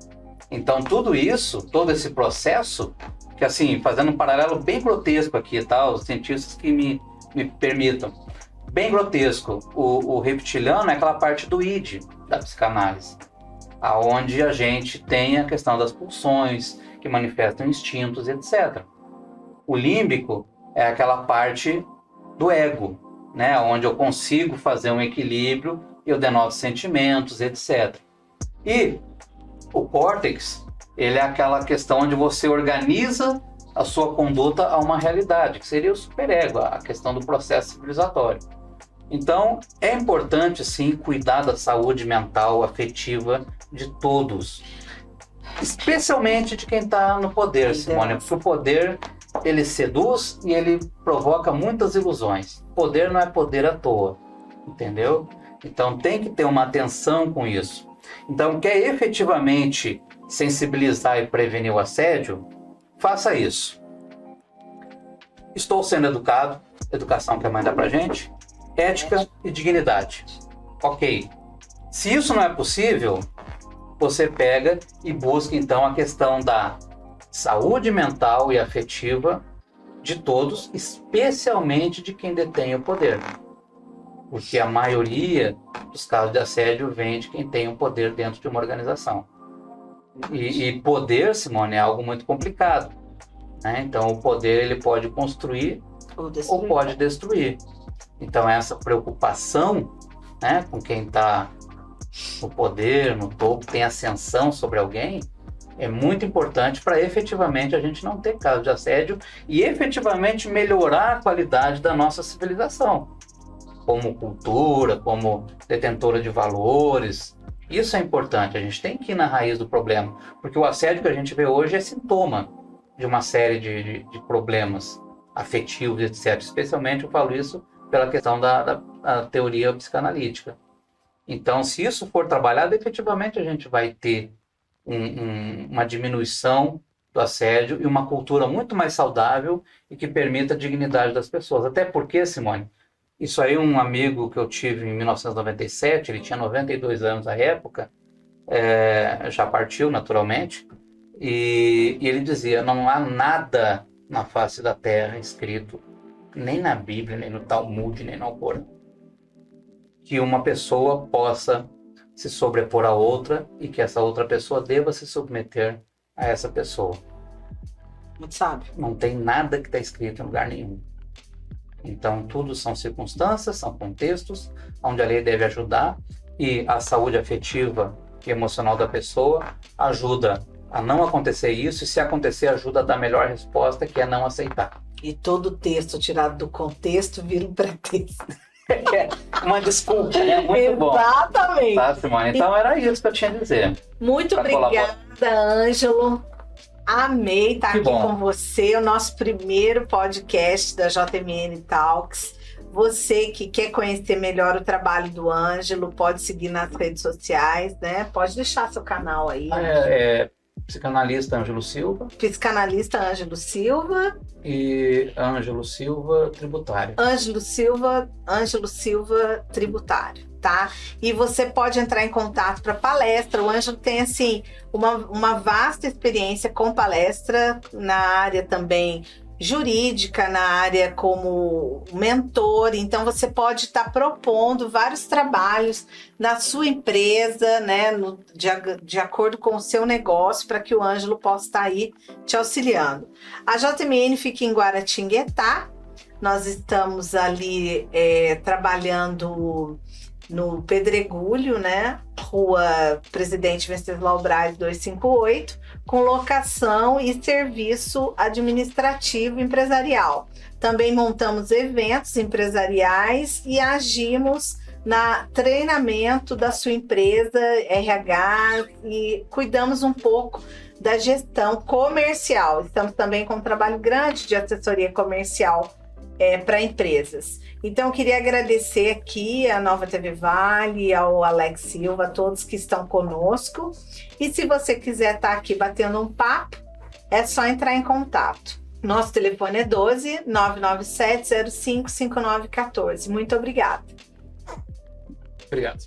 Então, tudo isso, todo esse processo, que assim, fazendo um paralelo bem grotesco aqui, tá? Os cientistas que me permitam. Bem grotesco. O reptiliano é aquela parte do id, da psicanálise, aonde a gente tem a questão das pulsões, que manifestam instintos, etc. O límbico é aquela parte do ego, né? Onde eu consigo fazer um equilíbrio, eu denoto sentimentos, etc. E o córtex, ele é aquela questão onde você organiza a sua conduta a uma realidade, que seria o superego, a questão do processo civilizatório. Então, é importante, sim, cuidar da saúde mental, afetiva de todos. Especialmente de quem está no poder, Simone, porque o poder, ele seduz e ele provoca muitas ilusões. Poder não é poder à toa, entendeu? Então, tem que ter uma atenção com isso. Então, quer efetivamente sensibilizar e prevenir o assédio? Faça isso. Estou sendo educado, educação que a mãe dá pra gente, ética e dignidade. Ok. Se isso não é possível, você pega e busca então a questão da saúde mental e afetiva de todos, especialmente de quem detém o poder. Porque a maioria dos casos de assédio vem de quem tem o poder dentro de uma organização. E poder, Simone, é algo muito complicado, né? Então o poder ele pode construir ou pode destruir. Então essa preocupação, né, com quem está no poder, no topo, tem ascensão sobre alguém, É muito importante para efetivamente a gente não ter caso de assédio e efetivamente melhorar a qualidade da nossa civilização, como cultura, como detentora de valores. Isso é importante, a gente tem que ir na raiz do problema, porque o assédio que a gente vê hoje é sintoma de uma série de problemas afetivos, etc. Especialmente eu falo isso pela questão da teoria psicanalítica. Então, se isso for trabalhado, efetivamente a gente vai ter uma diminuição do assédio e uma cultura muito mais saudável e que permita a dignidade das pessoas. Até porque, Simone, isso aí um amigo que eu tive em 1997, ele tinha 92 anos à época, já partiu naturalmente, e ele dizia, não há nada na face da terra escrito, nem na Bíblia, nem no Talmud, nem no Alcorão, que uma pessoa possa se sobrepor a outra e que essa outra pessoa deva se submeter a essa pessoa. Muito sábio. Não tem nada que está escrito em lugar nenhum. Então, tudo são circunstâncias, são contextos, onde a lei deve ajudar e a saúde afetiva e emocional da pessoa ajuda a não acontecer isso e, se acontecer, ajuda a dar a melhor resposta, que é não aceitar. E todo texto tirado do contexto vira um pretexto. Uma desculpa, né? Muito bom. Exatamente. Tá, Simone? Então era isso que eu tinha a dizer. Muito obrigada, Ângelo. Amei estar Que aqui bom. com você, o nosso primeiro podcast da JMN Talks. Você que quer conhecer melhor o trabalho do Ângelo, pode seguir nas redes sociais, né? Pode deixar seu canal aí. Psicanalista Ângelo Silva Psicanalista Ângelo Silva. e Ângelo Silva Tributário. Ângelo Silva Tributário, tá? E você pode entrar em contato para palestra. O Ângelo tem, assim, uma vasta experiência com palestra na área também jurídica, na área como mentor. Então, você pode estar propondo vários trabalhos na sua empresa, né, de acordo com o seu negócio, para que o Ângelo possa estar aí te auxiliando. A JMN fica em Guaratinguetá. Nós estamos ali trabalhando no Pedregulho, né? Rua Presidente Venceslau Braz 258, com locação e serviço administrativo empresarial. Também montamos eventos empresariais e agimos na treinamento da sua empresa, RH, e cuidamos um pouco da gestão comercial. Estamos também com um trabalho grande de assessoria comercial para empresas. Então, eu queria agradecer aqui a Nova TV Vale, ao Alex Silva, a todos que estão conosco. E se você quiser estar aqui batendo um papo, é só entrar em contato. Nosso telefone é 12 997 05 5914. Muito obrigada. Obrigado.